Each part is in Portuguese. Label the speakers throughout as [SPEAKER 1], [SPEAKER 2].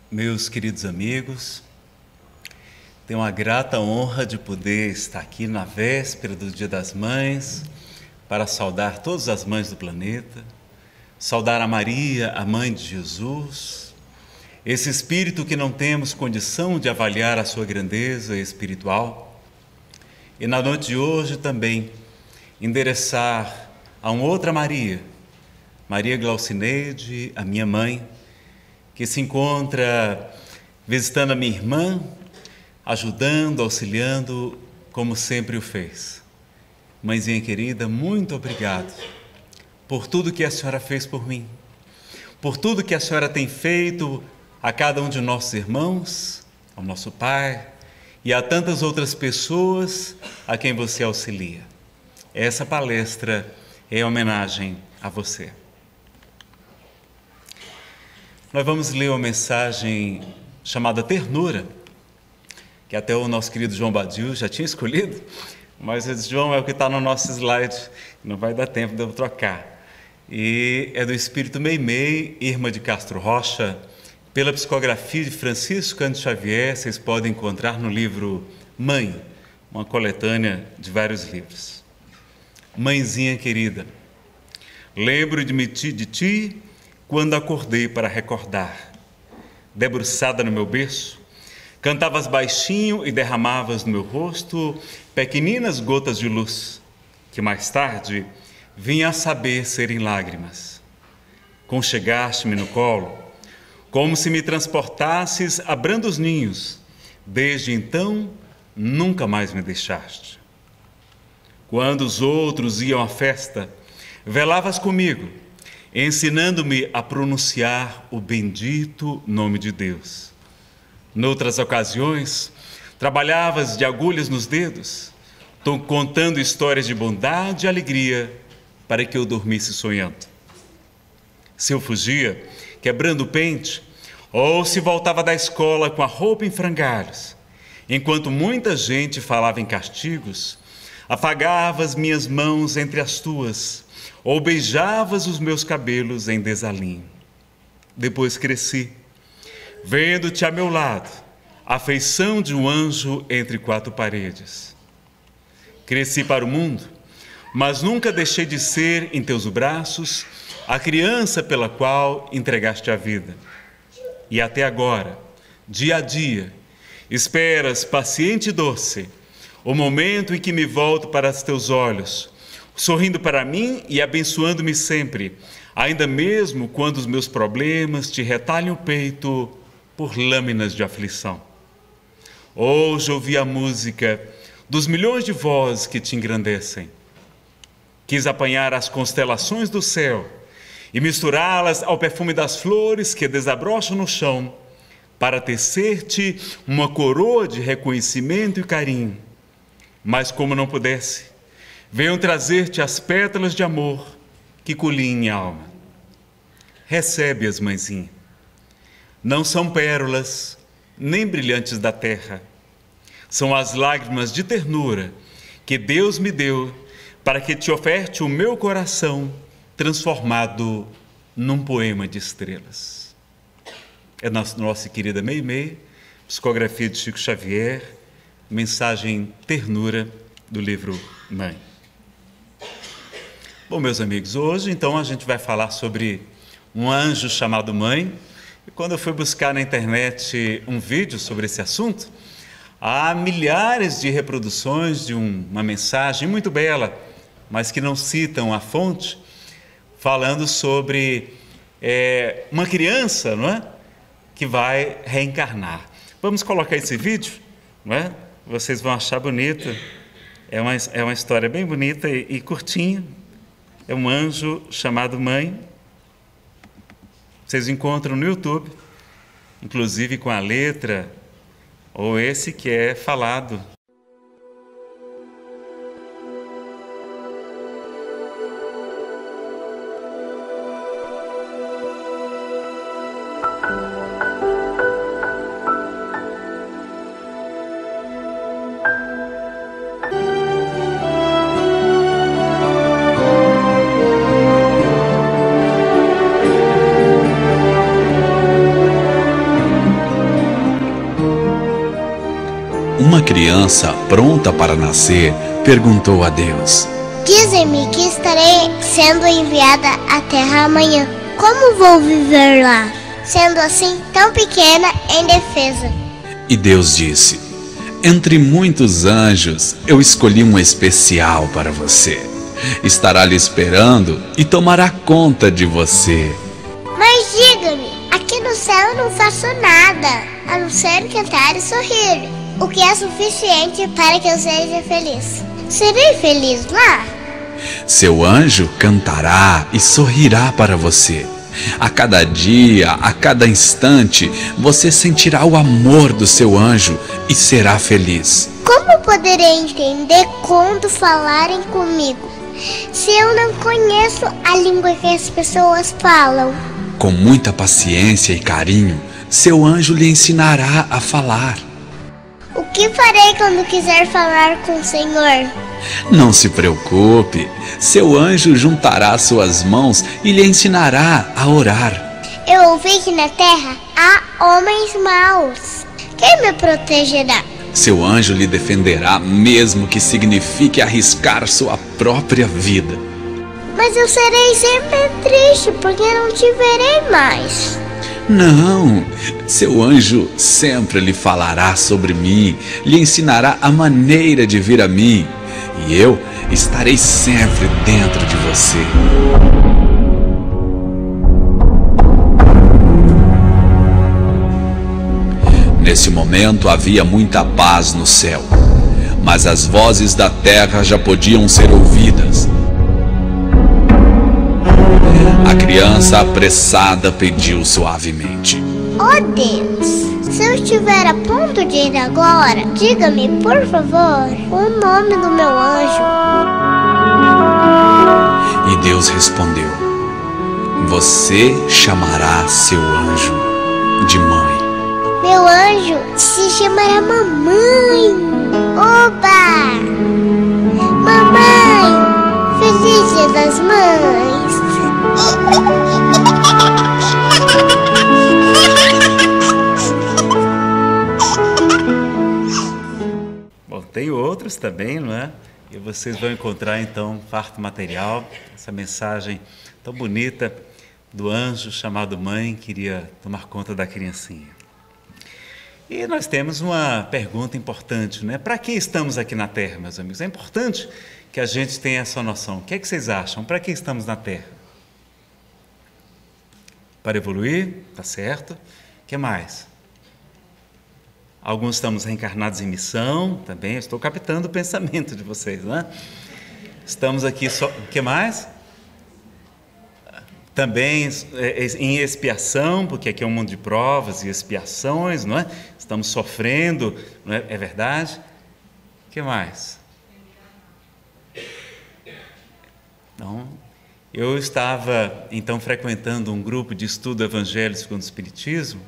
[SPEAKER 1] Meus queridos amigos, tenho a grata honra de poder estar aqui na véspera do Dia das Mães para saudar todas as mães do planeta, saudar a Maria, a mãe de Jesus, esse espírito que não temos condição de avaliar a sua grandeza espiritual. E na noite de hoje também endereçar a uma outra Maria, Maria Glaucineide, a minha mãe, que se encontra visitando a minha irmã, ajudando, auxiliando, como sempre o fez. Mãezinha querida, muito obrigado por tudo que a senhora fez por mim, por tudo que a senhora tem feito a cada um de nossos irmãos, ao nosso pai e a tantas outras pessoas a quem você auxilia. Essa palestra é homenagem a você. Nós vamos ler uma mensagem chamada Ternura, que até o nosso querido João Badil já tinha escolhido, mas esse João é o que está no nosso slide, não vai dar tempo de eu trocar. E é do Espírito Meimei, Irma de Castro Rocha, pela psicografia de Francisco Cândido Xavier. Vocês podem encontrar no livro Mãe, uma coletânea de vários livros. Mãezinha querida, lembro de ti quando acordei para recordar. Debruçada no meu berço, cantavas baixinho e derramavas no meu rosto pequeninas gotas de luz, que mais tarde vinha a saber serem lágrimas. Conchegaste-me no colo, como se me transportasses a brandos ninhos. Desde então, nunca mais me deixaste. Quando os outros iam à festa, velavas comigo, ensinando-me a pronunciar o bendito nome de Deus. Noutras ocasiões, trabalhavas de agulhas nos dedos, contando histórias de bondade e alegria para que eu dormisse sonhando. Se eu fugia, quebrando o pente, ou se voltava da escola com a roupa em frangalhos, enquanto muita gente falava em castigos, afagavas minhas mãos entre as tuas, ou beijavas os meus cabelos em desalinho. Depois cresci, vendo-te a meu lado, a feição de um anjo entre quatro paredes. Cresci para o mundo, mas nunca deixei de ser em teus braços a criança pela qual entregaste a vida. E até agora, dia a dia, esperas paciente e doce o momento em que me volto para os teus olhos, sorrindo para mim e abençoando-me sempre, ainda mesmo quando os meus problemas te retalham o peito por lâminas de aflição. Hoje ouvi a música dos milhões de vozes que te engrandecem. Quis apanhar as constelações do céu e misturá-las ao perfume das flores que desabrocham no chão, para tecer-te uma coroa de reconhecimento e carinho. Mas como não pudesse, venho trazer-te as pétalas de amor que colhi em minha alma. Recebe-as, mãezinha. Não são pérolas, nem brilhantes da terra. São as lágrimas de ternura que Deus me deu para que te oferte o meu coração transformado num poema de estrelas. É nossa querida Meimei, psicografia de Chico Xavier, mensagem Ternura do livro Mãe. Bom, meus amigos, hoje então a gente vai falar sobre um anjo chamado Mãe. E quando eu fui buscar na internet um vídeo sobre esse assunto, há milhares de reproduções de uma mensagem muito bela, mas que não citam a fonte, falando sobre uma criança, não é? Que vai reencarnar. Vamos colocar esse vídeo, não é? Vocês vão achar bonito. É uma história bem bonita e curtinha. É um anjo chamado Mãe. Vocês encontram no YouTube, inclusive com a letra, ou esse que é falado.
[SPEAKER 2] uma criança pronta para nascer perguntou a Deus:
[SPEAKER 3] Dizem-me que estarei sendo enviada à Terra amanhã. Como vou viver lá, sendo assim tão pequena e indefesa?
[SPEAKER 2] E Deus disse: entre muitos anjos, eu escolhi um especial para você. Estará lhe esperando e tomará conta de você.
[SPEAKER 3] Mas diga-me, aqui no céu eu não faço nada, a não ser cantar e sorrir, o que é suficiente para que eu seja feliz. Serei feliz lá?
[SPEAKER 2] Seu anjo cantará e sorrirá para você. A cada dia, a cada instante, você sentirá o amor do seu anjo e será feliz.
[SPEAKER 3] Como poderei entender quando falarem comigo, se eu não conheço a língua que as pessoas falam?
[SPEAKER 2] Com muita paciência e carinho, seu anjo lhe ensinará a falar.
[SPEAKER 3] O que farei quando quiser falar com o Senhor?
[SPEAKER 2] Não se preocupe, seu anjo juntará suas mãos e lhe ensinará a orar.
[SPEAKER 3] Eu ouvi que na terra há homens maus. Quem me protegerá?
[SPEAKER 2] Seu anjo lhe defenderá, mesmo que signifique arriscar sua própria vida.
[SPEAKER 3] Mas eu serei sempre triste, porque não te verei mais.
[SPEAKER 2] Não, seu anjo sempre lhe falará sobre mim, lhe ensinará a maneira de vir a mim, e eu estarei sempre dentro de você. Nesse momento havia muita paz no céu, mas as vozes da terra já podiam ser ouvidas. A criança apressada pediu suavemente:
[SPEAKER 3] Oh Deus, se eu estiver a ponto de ir agora, diga-me, por favor, o nome do meu anjo.
[SPEAKER 2] E Deus respondeu: você chamará seu anjo de mãe.
[SPEAKER 3] Meu anjo se chamará mamãe. Oba! Mamãe, feliz Dia das Mães.
[SPEAKER 1] Bom, tem outros também, não é? E vocês vão encontrar então farto material, essa mensagem tão bonita do anjo chamado mãe que iria tomar conta da criancinha. E nós temos uma pergunta importante, né? Para que estamos aqui na Terra, meus amigos? É importante que a gente tenha essa noção. O que é que vocês acham? Para que estamos na Terra? Para evoluir, tá certo. O que mais? Alguns estamos reencarnados em missão, também. Estou captando o pensamento de vocês, né? Estamos aqui só. O que mais? Também em expiação, porque aqui é um mundo de provas e expiações, não é? Estamos sofrendo, não é? É verdade? O que mais? Então, eu estava, então, frequentando um grupo de estudo Evangelho segundo o Espiritismo,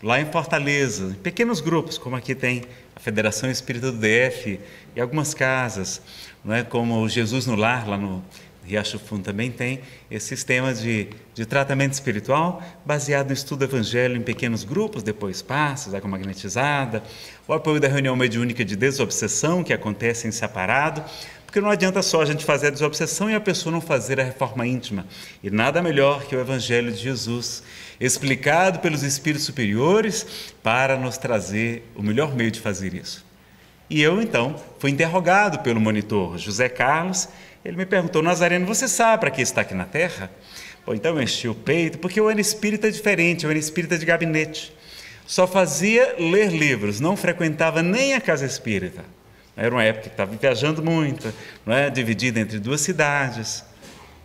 [SPEAKER 1] lá em Fortaleza, em pequenos grupos, como aqui tem a Federação Espírita do DF e algumas casas, não é? Como o Jesus no Lar, lá no Riacho Fundo também tem esse sistema de tratamento espiritual baseado no estudo do Evangelho em pequenos grupos, depois passos, água magnetizada, o apoio da reunião mediúnica de desobsessão, que acontece em separado, porque não adianta só a gente fazer a desobsessão e a pessoa não fazer a reforma íntima. E nada melhor que o Evangelho de Jesus, explicado pelos espíritos superiores para nos trazer o melhor meio de fazer isso. E eu, então, fui interrogado pelo monitor José Carlos. Ele me perguntou: Nazareno, você sabe para que está aqui na Terra? Bom, então eu enchi o peito, porque eu era espírita diferente, eu era espírita de gabinete. Só fazia ler livros, não frequentava nem a casa espírita. Era uma época que estava viajando muito, não é? Dividida entre duas cidades,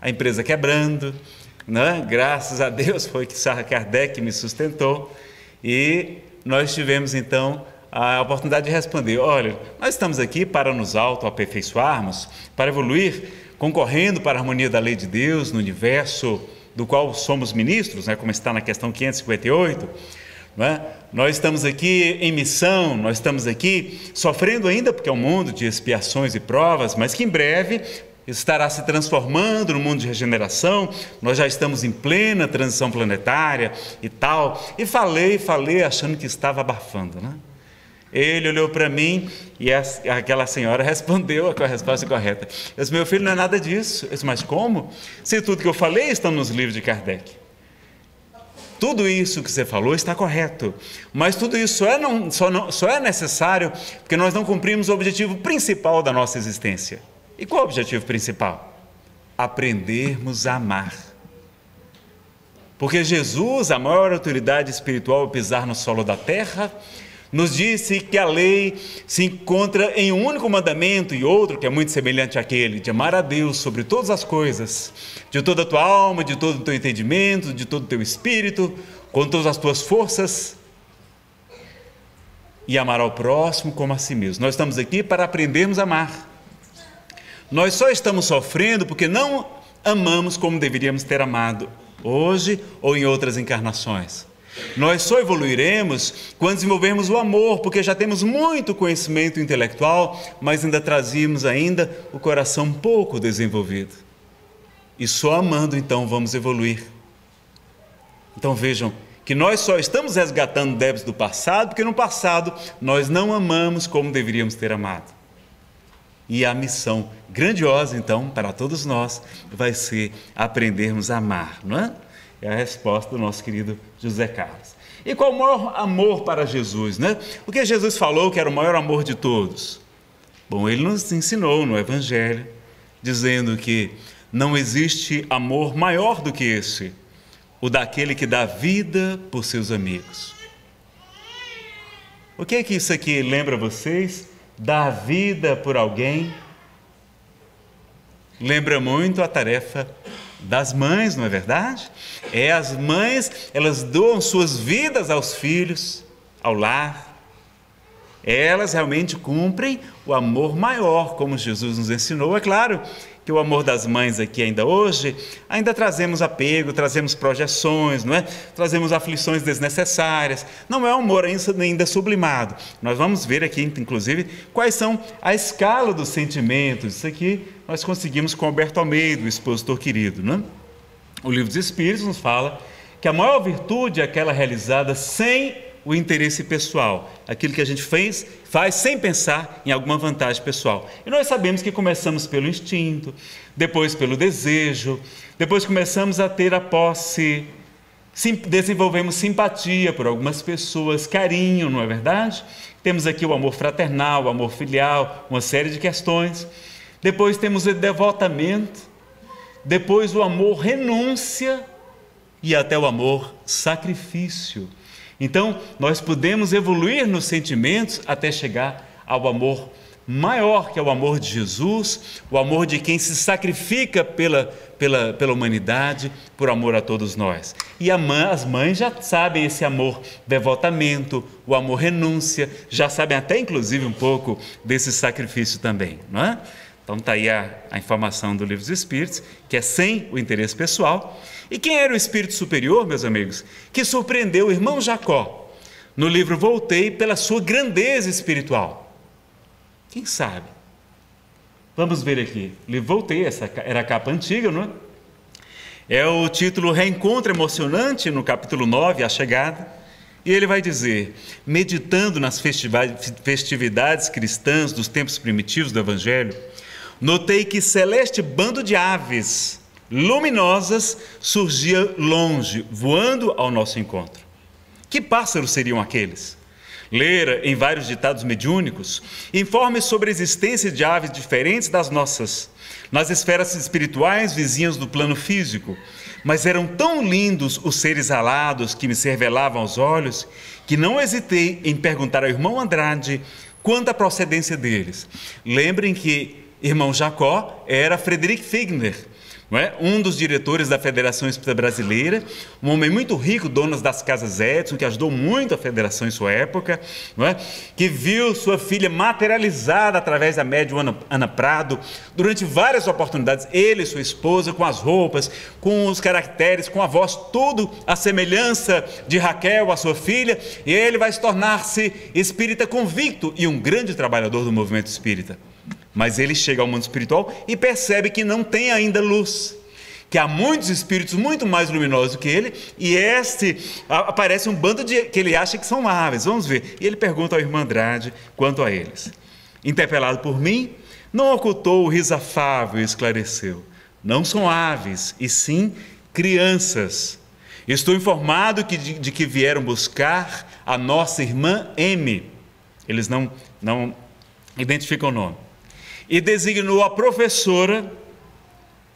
[SPEAKER 1] a empresa quebrando, não é? Graças a Deus foi que Sarah Kardec me sustentou, e nós tivemos então a oportunidade de responder: olha, nós estamos aqui para nos autoaperfeiçoarmos, para evoluir, concorrendo para a harmonia da lei de Deus no universo do qual somos ministros, né, como está na questão 558, não é? Nós estamos aqui em missão, nós estamos aqui sofrendo ainda, porque é um mundo de expiações e provas, mas que em breve estará se transformando no mundo de regeneração. Nós já estamos em plena transição planetária e tal. E falei achando que estava abafando, né? Ele olhou para mim e aquela senhora respondeu a resposta correta. Eu disse: meu filho, não é nada disso. Eu disse: mas como? Se tudo que eu falei está nos livros de Kardec. Tudo isso que você falou está correto, mas tudo isso só é necessário porque nós não cumprimos o objetivo principal da nossa existência. E qual é o objetivo principal? Aprendermos a amar. Porque Jesus, a maior autoridade espiritual a pisar no solo da terra, nos disse que a lei se encontra em um único mandamento e outro que é muito semelhante àquele, de amar a Deus sobre todas as coisas, de toda a tua alma, de todo o teu entendimento, de todo o teu espírito, com todas as tuas forças, e amar ao próximo como a si mesmo. Nós estamos aqui para aprendermos a amar. Nós só estamos sofrendo porque não amamos como deveríamos ter amado, hoje ou em outras encarnações. Nós só evoluiremos quando desenvolvermos o amor, porque já temos muito conhecimento intelectual, mas ainda trazíamos o coração pouco desenvolvido. E só amando, então, vamos evoluir. Então vejam que nós só estamos resgatando débitos do passado, porque no passado nós não amamos como deveríamos ter amado. E a missão grandiosa, então, para todos nós, vai ser aprendermos a amar, não é? É a resposta do nosso querido José Carlos. E qual o maior amor para Jesus, né? O que Jesus falou que era o maior amor de todos? Bom, ele nos ensinou no Evangelho, dizendo que não existe amor maior do que esse, o daquele que dá vida por seus amigos. O que é que isso aqui lembra vocês? Dar vida por alguém lembra muito a tarefa das mães, não é verdade? As mães, elas doam suas vidas aos filhos, ao lar. Elas realmente cumprem o amor maior, como Jesus nos ensinou. É claro que o amor das mães aqui ainda hoje, ainda trazemos apego, trazemos projeções, não é? Trazemos aflições desnecessárias. Não é um amor ainda sublimado. Nós vamos ver aqui, inclusive, quais são a escala dos sentimentos. Isso aqui nós conseguimos com Alberto Almeida, o expositor querido, não é? O Livro dos Espíritos nos fala que a maior virtude é aquela realizada sem o interesse pessoal, aquilo que a gente faz sem pensar em alguma vantagem pessoal. E nós sabemos que começamos pelo instinto, depois pelo desejo, depois começamos a ter a posse, desenvolvemos simpatia por algumas pessoas, carinho, não é verdade? Temos aqui o amor fraternal, o amor filial, uma série de questões. Depois temos o devotamento, depois o amor renúncia e até o amor sacrifício. Então, nós podemos evoluir nos sentimentos até chegar ao amor maior, que é o amor de Jesus, o amor de quem se sacrifica pela humanidade, por amor a todos nós. E as mães já sabem esse amor devotamento, o amor renúncia, já sabem até inclusive um pouco desse sacrifício também, não é? Então está aí a informação do Livro dos Espíritos, que é sem o interesse pessoal. E quem era o Espírito Superior, meus amigos, que surpreendeu o irmão Jacó no livro Voltei pela sua grandeza espiritual? Quem sabe? Vamos ver aqui. O livro Voltei, essa era a capa antiga, não é? É o título Reencontro Emocionante, no capítulo 9, A Chegada. E ele vai dizer: meditando nas festividades cristãs dos tempos primitivos do Evangelho, notei que celeste bando de aves luminosas surgia longe, voando ao nosso encontro. Que pássaros seriam aqueles? Lera em vários ditados mediúnicos informes sobre a existência de aves diferentes das nossas, nas esferas espirituais vizinhas do plano físico, mas eram tão lindos os seres alados que me se revelavam aos olhos, que não hesitei em perguntar ao irmão Andrade quanto à procedência deles. Lembrem que irmão Jacó era Frederick Figner, não é? Um dos diretores da Federação Espírita Brasileira, um homem muito rico, dono das casas Edson, que ajudou muito a Federação em sua época, não é? Que viu sua filha materializada através da médium Ana Prado, durante várias oportunidades, ele e sua esposa, com as roupas, com os caracteres, com a voz, tudo a semelhança de Raquel, a sua filha, e ele vai se tornar-se espírita convicto e um grande trabalhador do movimento espírita. Mas ele chega ao mundo espiritual e percebe que não tem ainda luz, que há muitos espíritos muito mais luminosos do que ele, e aparece um bando que ele acha que são aves. Vamos ver. E ele pergunta ao irmão Andrade quanto a eles. Interpelado por mim, não ocultou o riso afável e esclareceu. Não são aves, e sim crianças. Estou informado de que vieram buscar a nossa irmã M. Eles não identificam o nome. E designou a professora,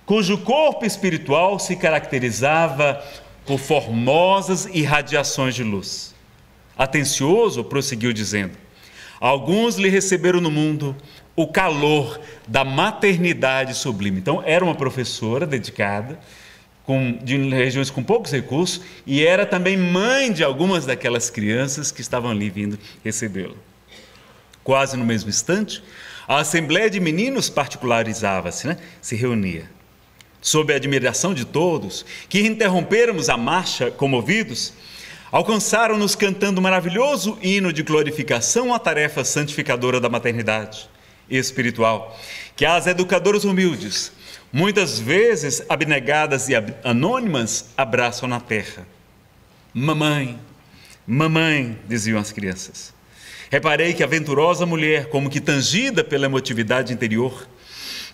[SPEAKER 1] cujo corpo espiritual se caracterizava por formosas irradiações de luz. Atencioso, prosseguiu dizendo, alguns lhe receberam no mundo o calor da maternidade sublime. Então, era uma professora dedicada, de regiões com poucos recursos, e era também mãe de algumas daquelas crianças que estavam ali vindo recebê-lo. Quase no mesmo instante, a assembleia de meninos particularizava-se, se reunia. Sob a admiração de todos, que interrompêramos a marcha comovidos, alcançaram-nos cantando um maravilhoso hino de glorificação à tarefa santificadora da maternidade espiritual, que as educadoras humildes, muitas vezes abnegadas e anônimas, abraçam na terra. Mamãe, mamãe, diziam as crianças. Reparei que a venturosa mulher, como que tangida pela emotividade interior,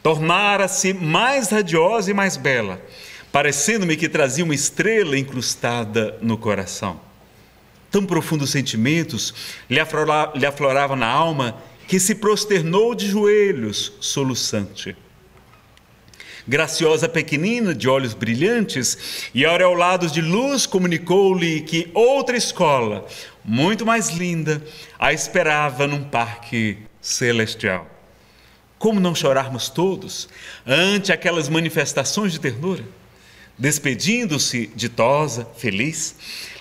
[SPEAKER 1] tornara-se mais radiosa e mais bela, parecendo-me que trazia uma estrela incrustada no coração. Tão profundos sentimentos lhe afloravam na alma que se prosternou de joelhos, soluçante. Graciosa pequenina, de olhos brilhantes e aureolados de luz, comunicou-lhe que outra escola, muito mais linda, a esperava num parque celestial. Como não chorarmos todos ante aquelas manifestações de ternura? Despedindo-se, ditosa, feliz,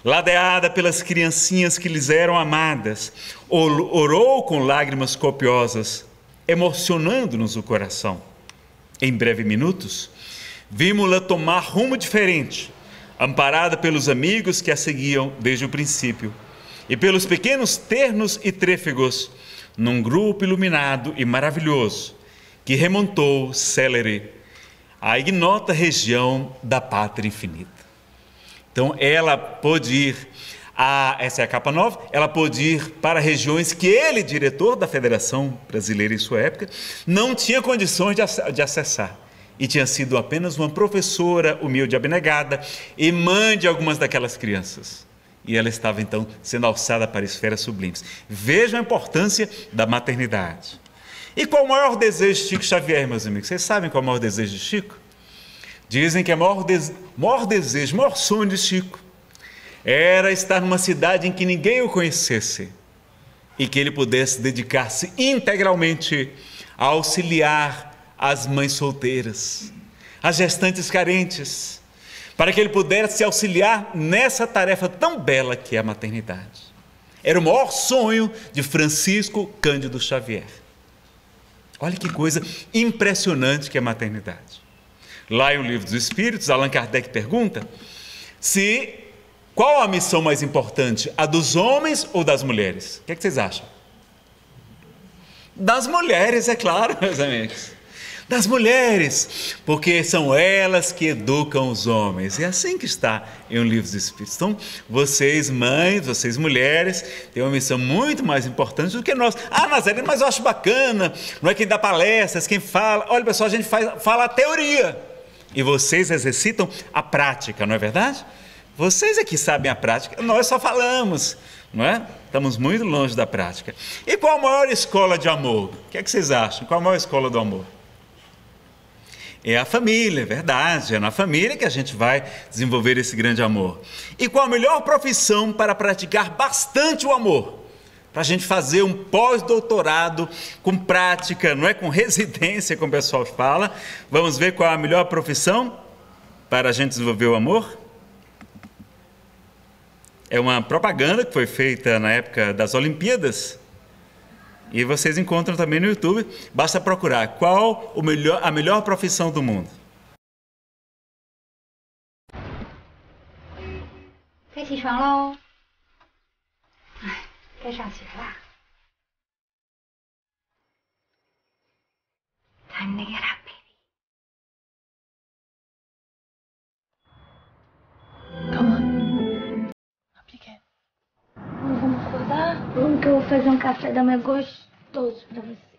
[SPEAKER 1] ladeada pelas criancinhas que lhes eram amadas, orou com lágrimas copiosas, emocionando-nos o coração. Em breves minutos, vimos-la tomar rumo diferente, amparada pelos amigos que a seguiam desde o princípio, e pelos pequenos ternos e trêfegos, num grupo iluminado e maravilhoso, que remontou, célere, à ignota região da pátria infinita. Então, ela pôde ir, essa é a capa 9, ela pôde ir para regiões que ele, diretor da Federação Brasileira em sua época, não tinha condições de acessar. E tinha sido apenas uma professora humilde e abnegada e mãe de algumas daquelas crianças. E ela estava, então, sendo alçada para esferas sublimes. Vejam a importância da maternidade. E qual o maior desejo de Chico Xavier, meus amigos? Vocês sabem qual é o maior desejo de Chico? Dizem que o maior desejo, o maior sonho de Chico era estar numa cidade em que ninguém o conhecesse e que ele pudesse dedicar-se integralmente a auxiliar as mães solteiras, as gestantes carentes, para que ele pudesse auxiliar nessa tarefa tão bela que é a maternidade. Era o maior sonho de Francisco Cândido Xavier. Olha que coisa impressionante que é a maternidade. Lá em O Livro dos Espíritos, Allan Kardec pergunta qual a missão mais importante, a dos homens ou das mulheres? O que vocês acham? Das mulheres, é claro, meus amigos. Das mulheres, porque são elas que educam os homens. É assim que está em O Livro dos Espíritos. Então, vocês mães, vocês mulheres, têm uma missão muito mais importante do que nós. Nazareno, mas eu acho bacana, não é quem dá palestras, quem fala. Olha, pessoal, a gente fala a teoria. E vocês exercitam a prática, não é verdade? Vocês é que sabem a prática, nós só falamos, não é? Estamos muito longe da prática. E qual a maior escola de amor? O que é que vocês acham? Qual a maior escola do amor? É a família, é verdade, é na família que a gente vai desenvolver esse grande amor. E qual a melhor profissão para praticar bastante o amor? Para a gente fazer um pós-doutorado com prática, não é com residência, como o pessoal fala. Vamos ver qual é a melhor profissão para a gente desenvolver o amor? É uma propaganda que foi feita na época das Olimpíadas. E vocês encontram também no YouTube, basta procurar qual a melhor profissão do mundo.
[SPEAKER 4] 该起床喽！哎，该上学了。Time to get up.
[SPEAKER 5] Come on. Up you can.
[SPEAKER 4] Vamos acordar? Vamos que eu vou fazer um café da manhã gostoso pra você.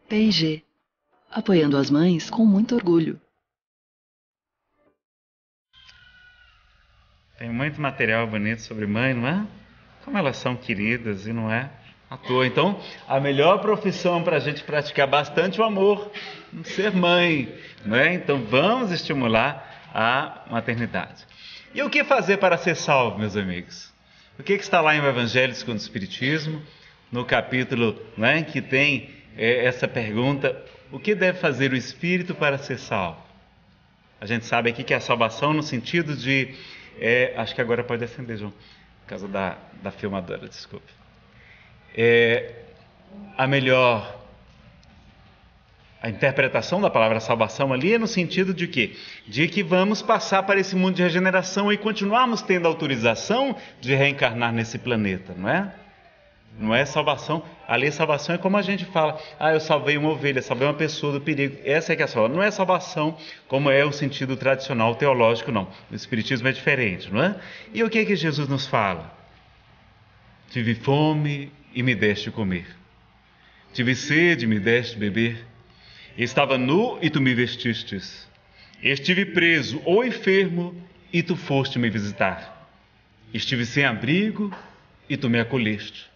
[SPEAKER 5] P&G, apoiando as mães com muito orgulho.
[SPEAKER 1] Tem muito material bonito sobre mãe, não é? Como elas são queridas e não é à toa. Então, a melhor profissão para a gente praticar bastante o amor, ser mãe, não é? Então, vamos estimular a maternidade. E o que fazer para ser salvo, meus amigos? O que está lá em O Evangelho segundo o Espiritismo, no capítulo, não é, que tem essa pergunta: o que deve fazer o espírito para ser salvo? A gente sabe aqui que é a salvação no sentido de... acho que agora pode acender, João, por causa da filmadora, desculpe. A interpretação da palavra salvação ali é no sentido de quê? De que vamos passar para esse mundo de regeneração e continuarmos tendo autorização de reencarnar nesse planeta, não é? Não é salvação. Ali salvação é como a gente fala: eu salvei uma ovelha, salvei uma pessoa do perigo. Essa é que é a salvação. Não é salvação como é o sentido tradicional teológico, não. O Espiritismo é diferente, não é? E o que é que Jesus nos fala? Tive fome e me deste comer. Tive sede e me deste beber. Estava nu e tu me vestistes. Estive preso ou enfermo e tu foste me visitar. Estive sem abrigo e tu me acolheste.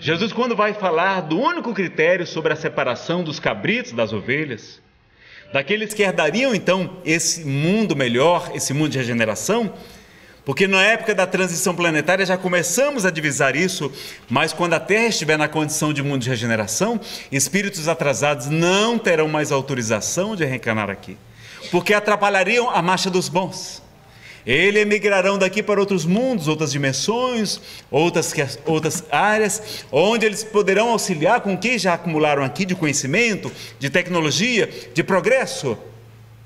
[SPEAKER 1] Jesus, quando vai falar do único critério sobre a separação dos cabritos das ovelhas, daqueles que herdariam então esse mundo melhor, esse mundo de regeneração, porque na época da transição planetária já começamos a divisar isso, mas quando a Terra estiver na condição de mundo de regeneração, espíritos atrasados não terão mais autorização de reencarnar aqui, porque atrapalhariam a marcha dos bons. Eles emigrarão daqui para outros mundos, outras dimensões, outras áreas, onde eles poderão auxiliar com o que já acumularam aqui de conhecimento, de tecnologia, de progresso,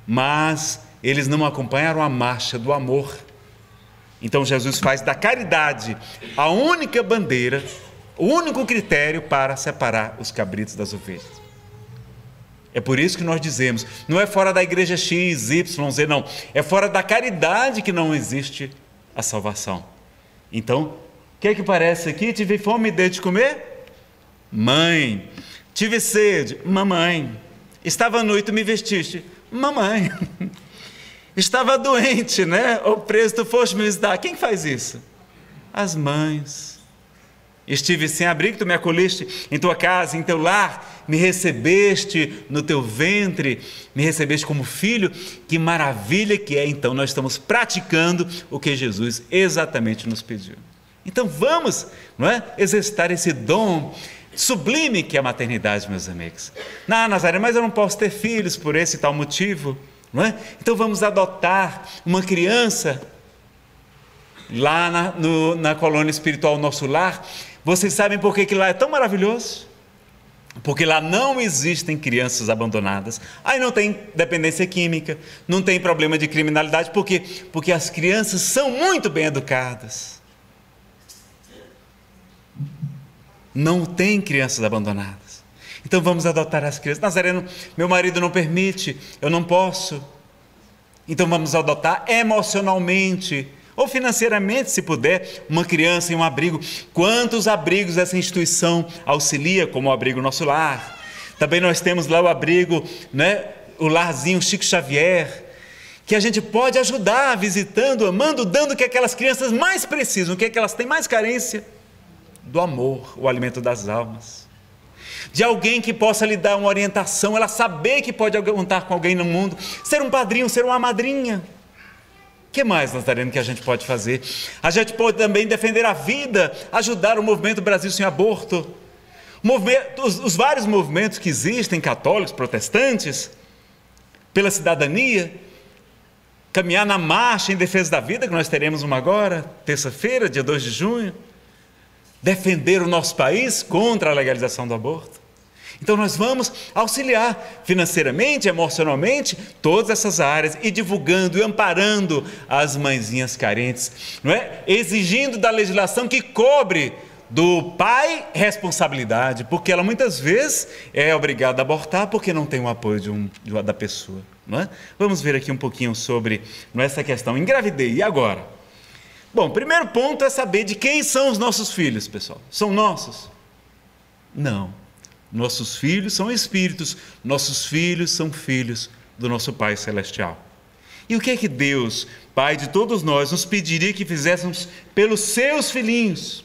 [SPEAKER 1] mas eles não acompanharam a marcha do amor. Então Jesus faz da caridade a única bandeira, o único critério para separar os cabritos das ovelhas. É por isso que nós dizemos, não é fora da igreja X, Y, Z, não. É fora da caridade que não existe a salvação. Então, o que é que parece aqui? Tive fome e dei de comer? Mãe. Tive sede? Mamãe. Estava nu e tu me vestiste? Mamãe. Estava doente, né? Ou preso, tu foste me visitar. Quem faz isso? As mães. Estive sem abrigo, tu me acolheste em tua casa, em teu lar, me recebeste no teu ventre, me recebeste como filho. Que maravilha que é, então, nós estamos praticando o que Jesus exatamente nos pediu. Então vamos, não é, exercitar esse dom sublime que é a maternidade, meus amigos. Nazaré, mas eu não posso ter filhos por esse e tal motivo, não é? Então vamos adotar uma criança lá na colônia espiritual Nosso Lar. Vocês sabem por que lá é tão maravilhoso? Porque lá não existem crianças abandonadas. Aí não tem dependência química, não tem problema de criminalidade. Por quê? Porque as crianças são muito bem educadas. Não tem crianças abandonadas. Então vamos adotar as crianças. Nazareno, meu marido não permite, eu não posso. Então vamos adotar emocionalmente ou financeiramente, se puder, uma criança em um abrigo. Quantos abrigos essa instituição auxilia, como o Abrigo Nosso Lar? Também nós temos lá o abrigo, né, o Larzinho Chico Xavier, que a gente pode ajudar, visitando, amando, dando o que aquelas crianças mais precisam, o que elas têm mais carência? Do amor, o alimento das almas. De alguém que possa lhe dar uma orientação, ela saber que pode contar com alguém no mundo, ser um padrinho, ser uma madrinha. O que mais, Nazareno, que a gente pode fazer? A gente pode também defender a vida, ajudar o movimento Brasil Sem Aborto. Os vários movimentos que existem, católicos, protestantes, pela cidadania, caminhar na marcha em defesa da vida, que nós teremos uma agora, terça-feira, dia 2 de junho, defender o nosso país contra a legalização do aborto. Então nós vamos auxiliar financeiramente, emocionalmente, todas essas áreas e divulgando e amparando as mãezinhas carentes, não é? Exigindo da legislação que cobre do pai responsabilidade, porque ela muitas vezes é obrigada a abortar porque não tem o apoio da pessoa, não é? Vamos ver aqui um pouquinho sobre essa questão. Engravidei, e agora? Bom, primeiro ponto é saber de quem são os nossos filhos, pessoal. São nossos? Não. Nossos filhos são espíritos, nossos filhos são filhos do nosso Pai Celestial. E o que é que Deus, Pai de todos nós, nos pediria que fizéssemos pelos seus filhinhos?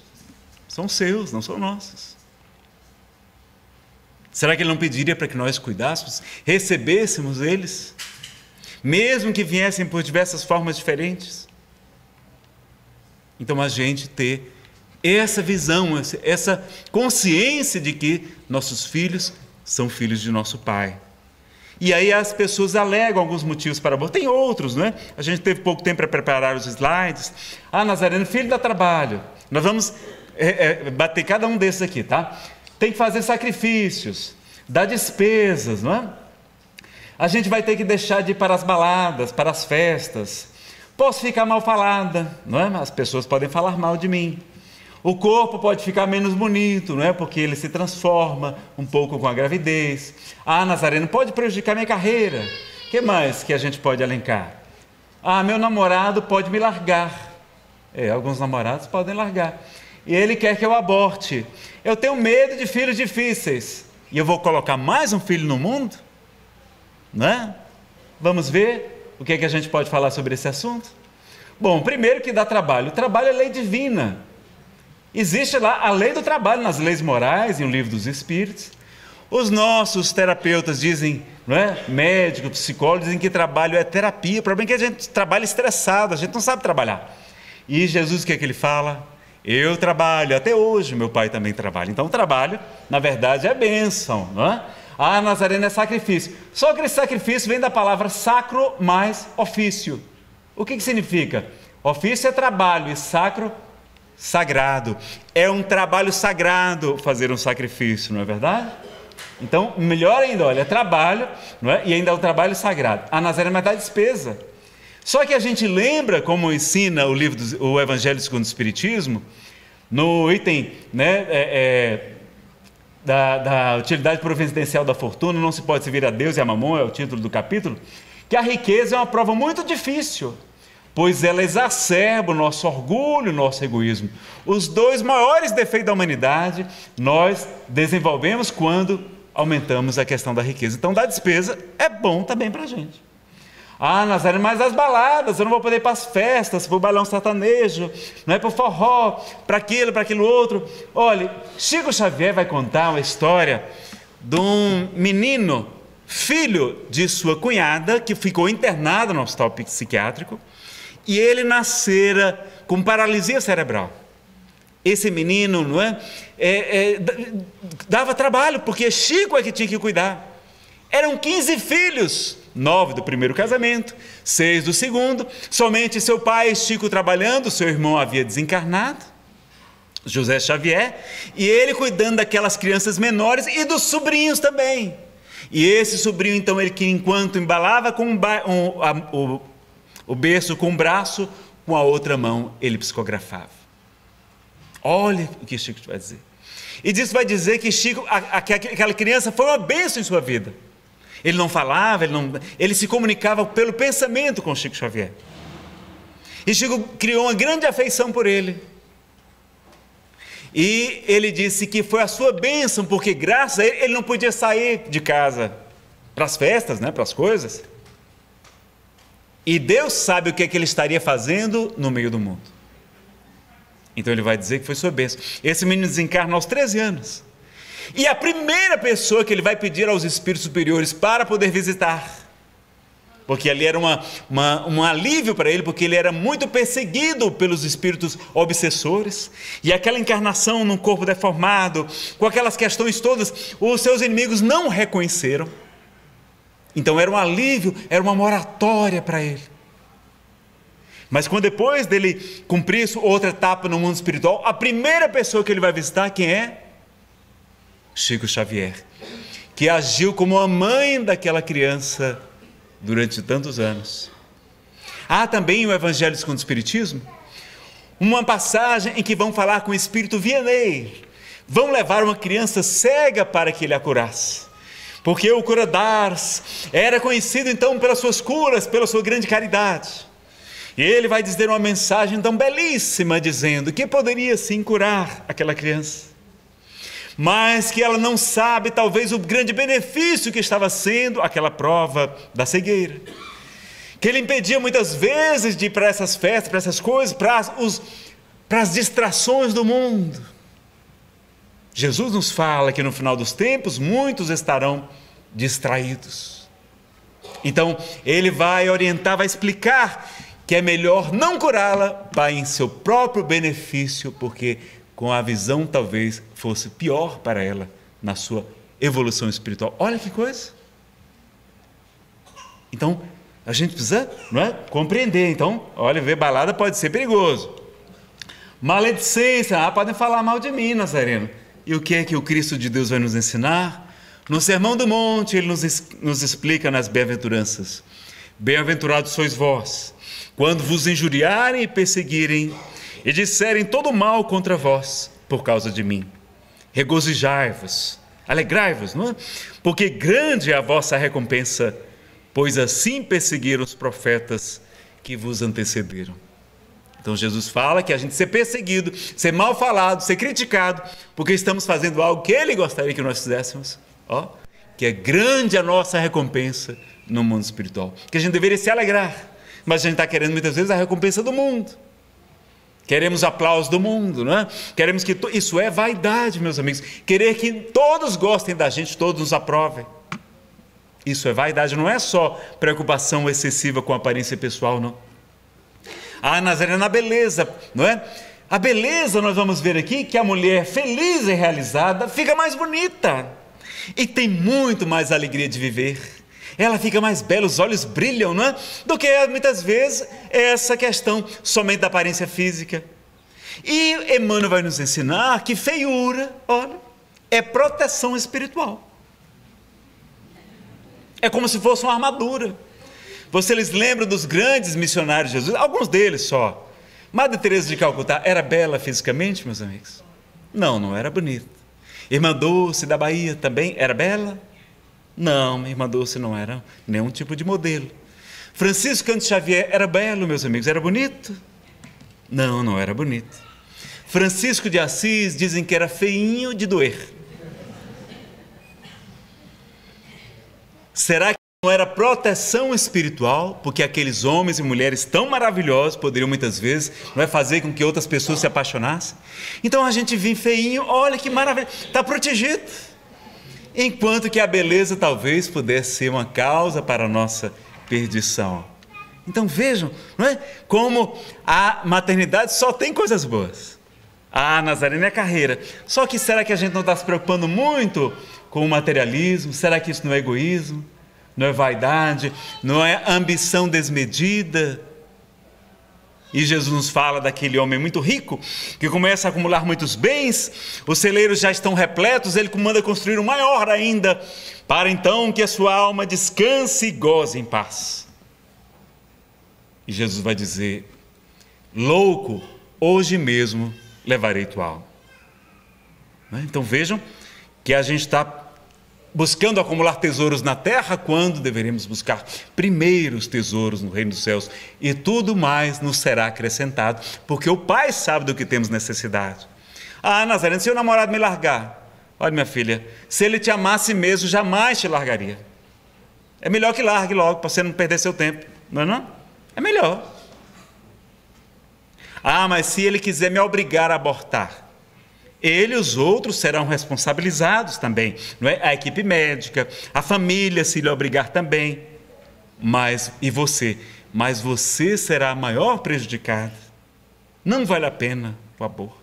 [SPEAKER 1] São seus, não são nossos. Será que Ele não pediria para que nós cuidássemos, recebêssemos eles, mesmo que viessem por diversas formas diferentes? Então a gente ter essa visão, essa consciência de que nossos filhos são filhos de nosso Pai. E aí as pessoas alegam alguns motivos para aborto. Tem outros, não é? A gente teve pouco tempo para preparar os slides. Nazareno, filho dá trabalho. Nós vamos bater cada um desses aqui, tá? Tem que fazer sacrifícios, dar despesas, não é? A gente vai ter que deixar de ir para as baladas, para as festas. Posso ficar mal falada, não é? As pessoas podem falar mal de mim. O corpo pode ficar menos bonito, não é? Porque ele se transforma um pouco com a gravidez. Nazareno, pode prejudicar minha carreira. O que mais que a gente pode elencar? Meu namorado pode me largar. Alguns namorados podem largar. E ele quer que eu aborte. Eu tenho medo de filhos difíceis. E eu vou colocar mais um filho no mundo? Não é? Vamos ver o que é que a gente pode falar sobre esse assunto? Bom, primeiro que dá trabalho. O trabalho é lei divina. Existe lá a lei do trabalho nas leis morais e no livro dos Espíritos. Os nossos terapeutas dizem, não é? Médicos, psicólogos, dizem que trabalho é terapia. O problema é que a gente trabalha estressado, a gente não sabe trabalhar. E Jesus, o que é que ele fala? Eu trabalho, até hoje meu pai também trabalha. Então o trabalho, na verdade, é bênção, não é? Nazareno é sacrifício. Só que esse sacrifício vem da palavra sacro mais ofício. O que significa? Ofício é trabalho e sacro sagrado. É um trabalho sagrado fazer um sacrifício, não é verdade? Então, melhor ainda, olha, é trabalho, não é? E ainda é um trabalho sagrado. Nazareno vai dar despesa. Só que a gente lembra, como ensina o Evangelho segundo o Espiritismo, no item, né, da utilidade providencial da fortuna, não se pode servir a Deus e a mamon, é o título do capítulo, que a riqueza é uma prova muito difícil, pois ela exacerba o nosso orgulho, o nosso egoísmo. Os dois maiores defeitos da humanidade nós desenvolvemos quando aumentamos a questão da riqueza. Então, dar despesa é bom também para a gente. Nazareno, mas as baladas, eu não vou poder ir para as festas, para o bailão sertanejo, não é para o forró, para aquilo outro. Olha, Chico Xavier vai contar uma história de um menino, filho de sua cunhada, que ficou internado no hospital psiquiátrico, e ele nascera com paralisia cerebral. Esse menino, não é? Dava trabalho, porque Chico é que tinha que cuidar. Eram 15 filhos, 9 do primeiro casamento, 6 do segundo, somente seu pai, Chico, trabalhando, seu irmão havia desencarnado. José Xavier, e ele cuidando daquelas crianças menores e dos sobrinhos também. E esse sobrinho, então, ele que enquanto embalava com o berço com um braço, com a outra mão ele psicografava. Olha o que Chico vai dizer. E disso vai dizer que Chico, aquela criança foi uma bênção em sua vida. Ele não falava, ele se comunicava pelo pensamento com Chico Xavier. E Chico criou uma grande afeição por ele. E ele disse que foi a sua bênção, porque graças a ele não podia sair de casa para as festas, né, para as coisas. E Deus sabe o que é que ele estaria fazendo no meio do mundo. Então ele vai dizer que foi sua bênção. Esse menino desencarna aos 13 anos. E a primeira pessoa que ele vai pedir aos espíritos superiores para poder visitar, porque ali era um alívio para ele, porque ele era muito perseguido pelos espíritos obsessores, e aquela encarnação num corpo deformado, com aquelas questões todas, os seus inimigos não o reconheceram. Então era um alívio, era uma moratória para ele. Mas quando depois dele cumprir outra etapa no mundo espiritual, a primeira pessoa que ele vai visitar, quem é? Chico Xavier, que agiu como a mãe daquela criança durante tantos anos. Há também o Evangelho segundo o Espiritismo, uma passagem em que vão falar com o Espírito Vianney, vão levar uma criança cega para que ele a curasse, porque o cura d'Ars era conhecido então pelas suas curas, pela sua grande caridade. E ele vai dizer uma mensagem tão belíssima, dizendo que poderia sim curar aquela criança, mas que ela não sabe talvez o grande benefício que estava sendo aquela prova da cegueira, que ele impedia muitas vezes de ir para essas festas, para essas coisas, para as distrações do mundo. Jesus nos fala que no final dos tempos muitos estarão distraídos. Então ele vai orientar, vai explicar que é melhor não curá-la para em seu próprio benefício, porque com a visão talvez fosse pior para ela na sua evolução espiritual. Olha que coisa! Então, a gente precisa, não é, compreender. Então, olha, ver balada pode ser perigoso. Maledicência, podem falar mal de mim, Nazareno. E o que é que o Cristo de Deus vai nos ensinar? No Sermão do Monte, ele nos explica nas bem-aventuranças. Bem-aventurados sois vós, quando vos injuriarem e perseguirem, e disserem todo mal contra vós, por causa de mim. Regozijai-vos, alegrai-vos, não é? Porque grande é a vossa recompensa, pois assim perseguiram os profetas que vos antecederam. Então Jesus fala que a gente ser perseguido, ser mal falado, ser criticado, porque estamos fazendo algo que ele gostaria que nós fizéssemos, que é grande a nossa recompensa no mundo espiritual, que a gente deveria se alegrar, mas a gente está querendo muitas vezes a recompensa do mundo. Queremos aplauso do mundo, não é? Queremos que isso é vaidade, meus amigos. Querer que todos gostem da gente, todos nos aprovem. Isso é vaidade, não é só preocupação excessiva com a aparência pessoal, não. Nazareno, a beleza, não é? A beleza, nós vamos ver aqui que a mulher feliz e realizada fica mais bonita e tem muito mais alegria de viver. Ela fica mais bela, os olhos brilham, não é? Do que muitas vezes essa questão somente da aparência física. E Emmanuel vai nos ensinar que feiura, olha, é proteção espiritual. É como se fosse uma armadura. Vocês lembram dos grandes missionários de Jesus? Alguns deles só. Madre Teresa de Calcutá era bela fisicamente, meus amigos? Não, não era bonita. Irmã Dulce da Bahia também era bela? Não, Irmã Dulce não era nenhum tipo de modelo. Francisco Cândido Xavier era belo, meus amigos, era bonito? Não, não era bonito. Francisco de Assis dizem que era feinho de doer. Será que não era proteção espiritual? Porque aqueles homens e mulheres tão maravilhosos poderiam muitas vezes, não é, fazer com que outras pessoas se apaixonassem? Então a gente vê feinho, olha que maravilha, está protegido. Enquanto que a beleza talvez pudesse ser uma causa para a nossa perdição. Então vejam, não é? Como a maternidade só tem coisas boas. Nazareno é a carreira. Só que será que a gente não está se preocupando muito com o materialismo? Será que isso não é egoísmo? Não é vaidade? Não é ambição desmedida? E Jesus nos fala daquele homem muito rico, que começa a acumular muitos bens, os celeiros já estão repletos, ele manda construir um maior ainda, para então que a sua alma descanse e goze em paz. E Jesus vai dizer: louco, hoje mesmo levarei tua alma. Então vejam que a gente está buscando acumular tesouros na terra, quando deveremos buscar primeiro os tesouros no reino dos céus, e tudo mais nos será acrescentado, porque o Pai sabe do que temos necessidade. Ah, Nazareno, se o namorado me largar, olha, minha filha, se ele te amasse mesmo, jamais te largaria. É melhor que largue logo, para você não perder seu tempo, não é não? É melhor. Ah, mas se ele quiser me obrigar a abortar, ele e os outros serão responsabilizados também, não é? A equipe médica, a família, se lhe obrigar também. Mas você será a maior prejudicada. Não vale a pena o aborto.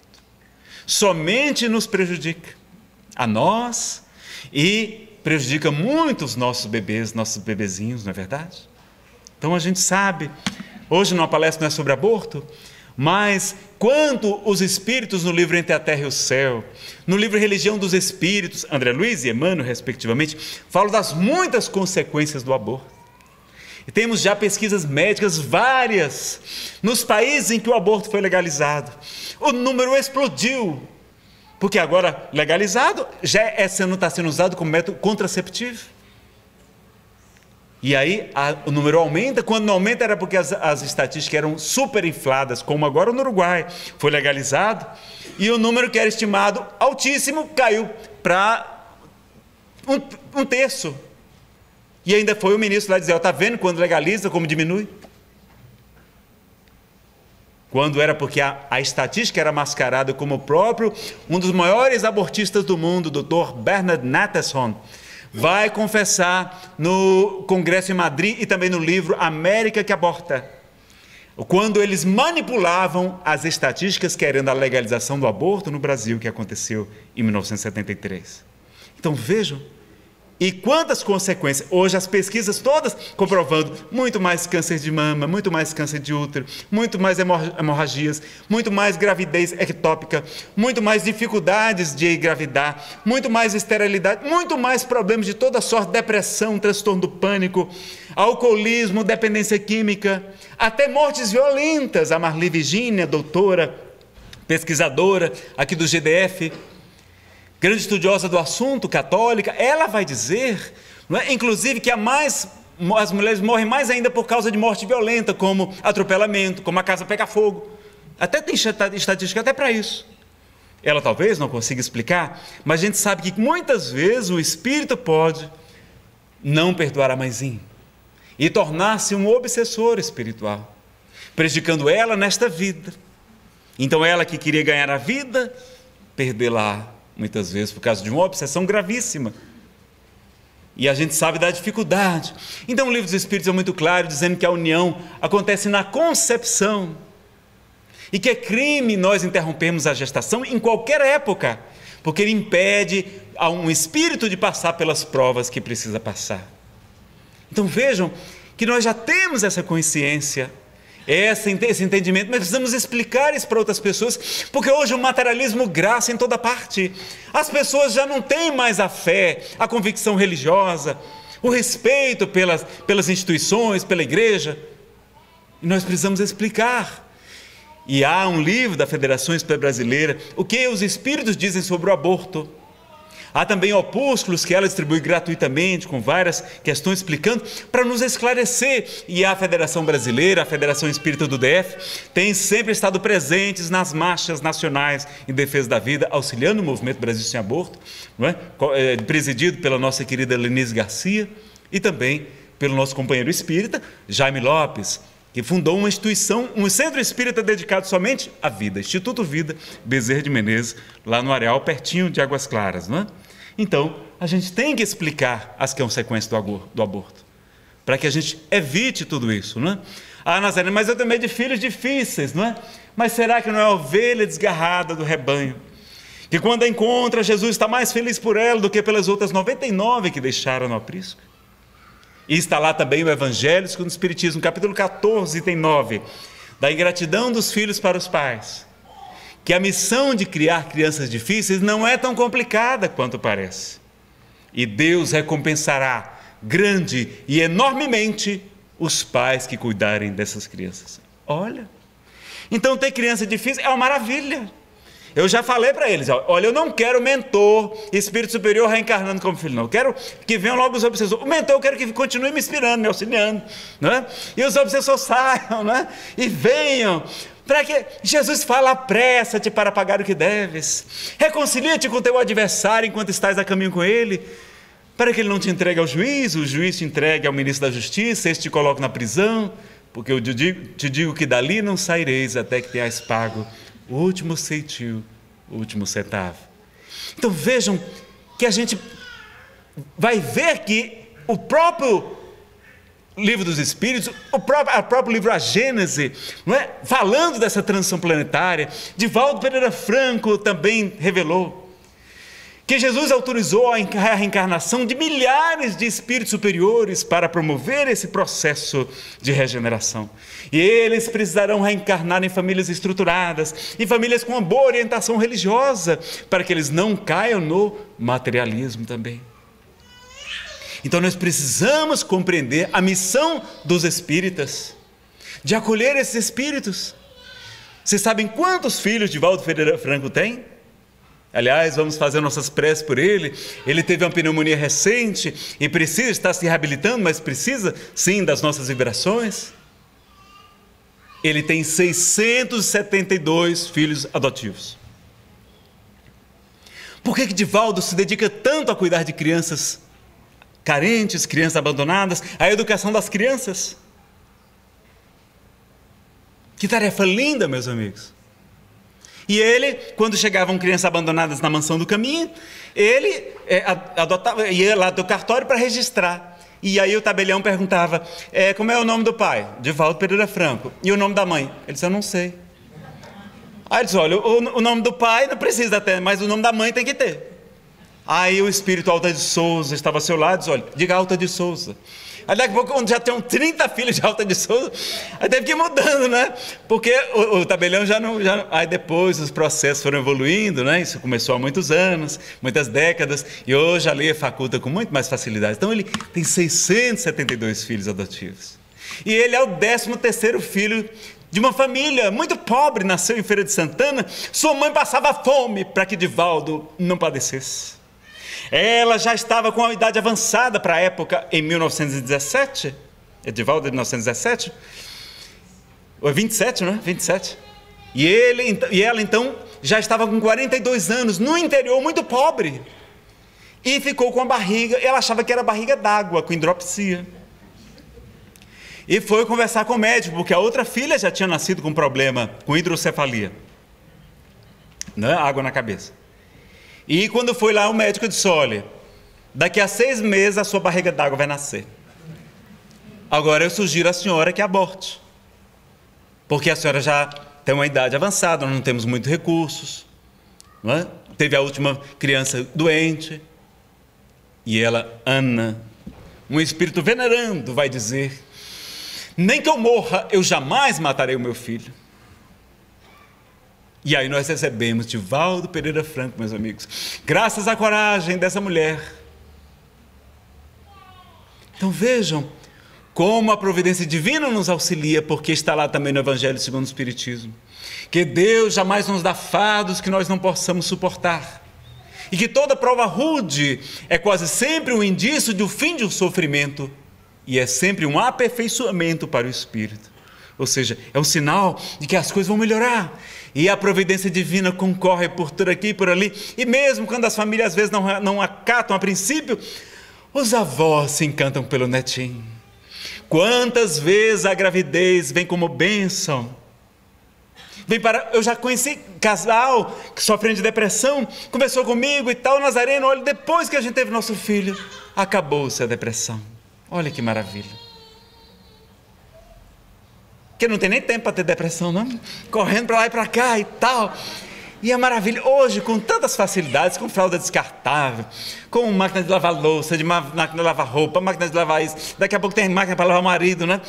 [SPEAKER 1] Somente nos prejudica a nós e prejudica muito os nossos bebês, nossos bebezinhos, não é verdade? Então a gente sabe, hoje numa palestra não é sobre aborto, mas quando os espíritos no livro Entre a Terra e o Céu, no livro Religião dos Espíritos, André Luiz e Emmanuel, respectivamente, falam das muitas consequências do aborto. E temos já pesquisas médicas várias nos países em que o aborto foi legalizado. O número explodiu, porque agora legalizado já está sendo usado como método contraceptivo. E aí o número aumenta. Quando não aumenta era porque as estatísticas eram super infladas, como agora no Uruguai foi legalizado, e o número que era estimado altíssimo caiu para um terço. E ainda foi o ministro lá dizer: está vendo quando legaliza como diminui? Quando era porque a estatística era mascarada como o próprio um dos maiores abortistas do mundo, o Dr. Bernard Natterson, vai confessar no Congresso em Madrid e também no livro América que Aborta, quando eles manipulavam as estatísticas querendo a legalização do aborto no Brasil, que aconteceu em 1973. Então vejam, e quantas consequências, hoje as pesquisas todas comprovando muito mais câncer de mama, muito mais câncer de útero, muito mais hemorragias, muito mais gravidez ectópica, muito mais dificuldades de engravidar, muito mais esterilidade, muito mais problemas de toda sorte, depressão, transtorno do pânico, alcoolismo, dependência química, até mortes violentas. A Marli Virginia, doutora, pesquisadora aqui do GDF, grande estudiosa do assunto, católica, ela vai dizer, não é, inclusive, que as mulheres morrem mais ainda por causa de morte violenta, como atropelamento, como a casa pegar fogo. Até tem estatística até para isso. Ela talvez não consiga explicar, mas a gente sabe que muitas vezes o espírito pode não perdoar a mãezinha e tornar-se um obsessor espiritual, prejudicando ela nesta vida. Então ela que queria ganhar a vida, perdê-la muitas vezes por causa de uma obsessão gravíssima. E a gente sabe da dificuldade. Então o livro dos Espíritos é muito claro, dizendo que a união acontece na concepção e que é crime nós interrompermos a gestação em qualquer época, porque ele impede a um espírito de passar pelas provas que precisa passar. Então vejam que nós já temos essa consciência, esse entendimento, mas precisamos explicar isso para outras pessoas, porque hoje o materialismo graça em toda parte. As pessoas já não têm mais a fé, a convicção religiosa, o respeito pelas instituições, pela igreja, e nós precisamos explicar. E há um livro da Federação Espírita Brasileira, o que os espíritos dizem sobre o aborto. Há também opúsculos que ela distribui gratuitamente, com várias questões explicando, para nos esclarecer. E a Federação Brasileira, a Federação Espírita do DF, tem sempre estado presentes nas marchas nacionais em defesa da vida, auxiliando o movimento Brasil Sem Aborto, não é? Presidido pela nossa querida Lenise Garcia e também pelo nosso companheiro espírita, Jaime Lopes, que fundou uma instituição, um centro espírita dedicado somente à vida, Instituto Vida Bezerra de Menezes, lá no Areal, pertinho de Águas Claras, não é? Então, a gente tem que explicar as consequências do aborto, para que a gente evite tudo isso, não é? Ah, Nazareno, mas eu tenho medo de filhos difíceis, não é? Mas será que não é a ovelha desgarrada do rebanho, que quando a encontra, Jesus está mais feliz por ela do que pelas outras 99 que deixaram no aprisco? E está lá também o Evangelho segundo o Espiritismo, capítulo 14, item 9. da ingratidão dos filhos para os pais, que a missão de criar crianças difíceis não é tão complicada quanto parece. E Deus recompensará grande e enormemente os pais que cuidarem dessas crianças. Olha, então ter criança difícil é uma maravilha. Eu já falei para eles, olha, eu não quero mentor, espírito superior reencarnando como filho, não. Eu quero que venham logo os obsessores. O mentor eu quero que continue me inspirando, me auxiliando, não é? E os obsessores saiam, não é? E venham, para que Jesus fala, apressa-te para pagar o que deves. Reconcilia-te com o teu adversário enquanto estás a caminho com ele, para que ele não te entregue ao juiz, o juiz te entregue ao ministro da justiça, este te coloque na prisão, porque eu te digo que dali não saireis até que tenhas pago o último ceitil, o último centavo. Então vejam que a gente vai ver que o próprio livro dos Espíritos, o próprio livro A Gênese, não é? Falando dessa transição planetária, Divaldo Pereira Franco também revelou que Jesus autorizou a reencarnação de milhares de espíritos superiores para promover esse processo de regeneração. E eles precisarão reencarnar em famílias estruturadas, em famílias com uma boa orientação religiosa, para que eles não caiam no materialismo também. Então nós precisamos compreender a missão dos espíritas, de acolher esses espíritos. Vocês sabem quantos filhos Divaldo Pereira Franco tem? Aliás, vamos fazer nossas preces por ele. Ele teve uma pneumonia recente e precisa estar se reabilitando, mas precisa sim das nossas vibrações. Ele tem 672 filhos adotivos. Por que Divaldo se dedica tanto a cuidar de crianças carentes, crianças abandonadas, a educação das crianças? Que tarefa linda, meus amigos. E ele, quando chegavam crianças abandonadas na mansão do caminho, ele ia lá do cartório para registrar. E aí o tabelião perguntava, como é o nome do pai? Divaldo Pereira Franco. E o nome da mãe? Ele disse, eu não sei. Aí ele disse, olha, o nome do pai não precisa até, mas o nome da mãe tem que ter. Aí o espírito Alta de Souza estava ao seu lado e disse, olha, diga Alta de Souza. Aí daqui a pouco, quando já tem 30 filhos de Alta de Souza, aí teve que ir mudando, né? Porque o tabelião já não... Aí depois os processos foram evoluindo, né? Isso começou há muitos anos, muitas décadas, e hoje a lei faculta com muito mais facilidade. Então ele tem 672 filhos adotivos. E ele é o 13º filho de uma família muito pobre, nasceu em Feira de Santana. Sua mãe passava fome para que Divaldo não padecesse. Ela já estava com a idade avançada para a época, em 1917, Divaldo de 1917, ou 27, não é? 27. E ela então já estava com 42 anos, no interior, muito pobre, e ficou com a barriga, ela achava que era barriga d'água, com hidropsia. E foi conversar com o médico, porque a outra filha já tinha nascido com problema, com hidrocefalia, né? Água na cabeça. E quando foi lá, o médico disse, olha, daqui a 6 meses a sua barriga d'água vai nascer. Agora eu sugiro à senhora que aborte, porque a senhora já tem uma idade avançada, nós não temos muitos recursos, não é? Teve a última criança doente. E ela, Ana, um espírito venerando, vai dizer, nem que eu morra, eu jamais matarei o meu filho. E aí nós recebemos Divaldo Pereira Franco, meus amigos, graças à coragem dessa mulher. Então vejam como a providência divina nos auxilia, porque está lá também no Evangelho segundo o Espiritismo, que Deus jamais nos dá fardos que nós não possamos suportar, e que toda prova rude é quase sempre um indício do fim de um sofrimento, e é sempre um aperfeiçoamento para o espírito. Ou seja, é um sinal de que as coisas vão melhorar. E a providência divina concorre por tudo aqui e por ali. E mesmo quando as famílias às vezes não acatam a princípio, os avós se encantam pelo netinho. Quantas vezes a gravidez vem como bênção. Eu já conheci casal que sofrendo de depressão, conversou comigo e tal, Nazareno, olha, depois que a gente teve nosso filho, acabou-se a depressão. Olha que maravilha. Porque não tem nem tempo para ter depressão, não? Correndo para lá e para cá e tal. E é maravilha, hoje, com tantas facilidades, com fralda descartável, com máquina de lavar louça, máquina de lavar roupa, máquina de lavar isso, daqui a pouco tem máquina para lavar o marido, né?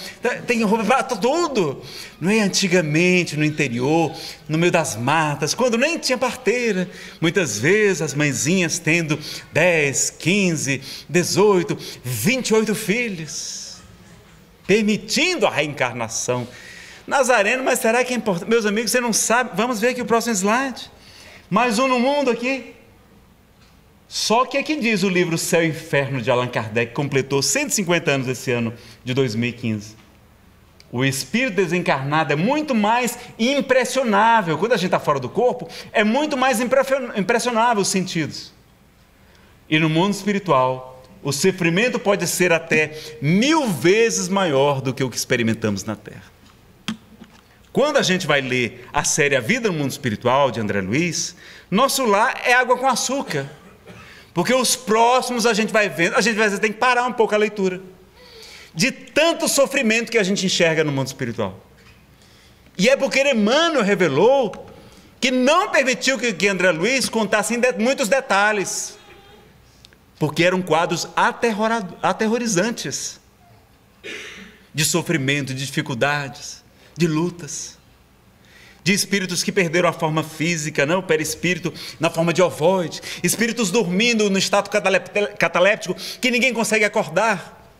[SPEAKER 1] Tem roupa para tudo. Não é antigamente, no interior, no meio das matas, quando nem tinha parteira, muitas vezes as mãezinhas tendo 10, 15, 18, 28 filhos, permitindo a reencarnação. Nazareno, mas será que é importante? Meus amigos, você não sabe. Vamos ver aqui o próximo slide. Mais um no mundo aqui. Só que aqui diz o livro Céu e Inferno de Allan Kardec, que completou 150 anos esse ano de 2015. O espírito desencarnado é muito mais impressionável. Quando a gente está fora do corpo, é muito mais impressionável os sentidos. E no mundo espiritual, o sofrimento pode ser até 1000 vezes maior do que o que experimentamos na Terra. Quando a gente vai ler a série A Vida no Mundo Espiritual, de André Luiz, nosso lar é água com açúcar. Porque os próximos a gente vai vendo, a gente vai ter que parar um pouco a leitura. De tanto sofrimento que a gente enxerga no mundo espiritual. E é porque Emmanuel revelou que não permitiu que André Luiz contasse muitos detalhes. Porque eram quadros aterrorizantes. De sofrimento, de dificuldades, de lutas, de espíritos que perderam a forma física, o perispírito na forma de ovoide, espíritos dormindo no estado cataléptico que ninguém consegue acordar,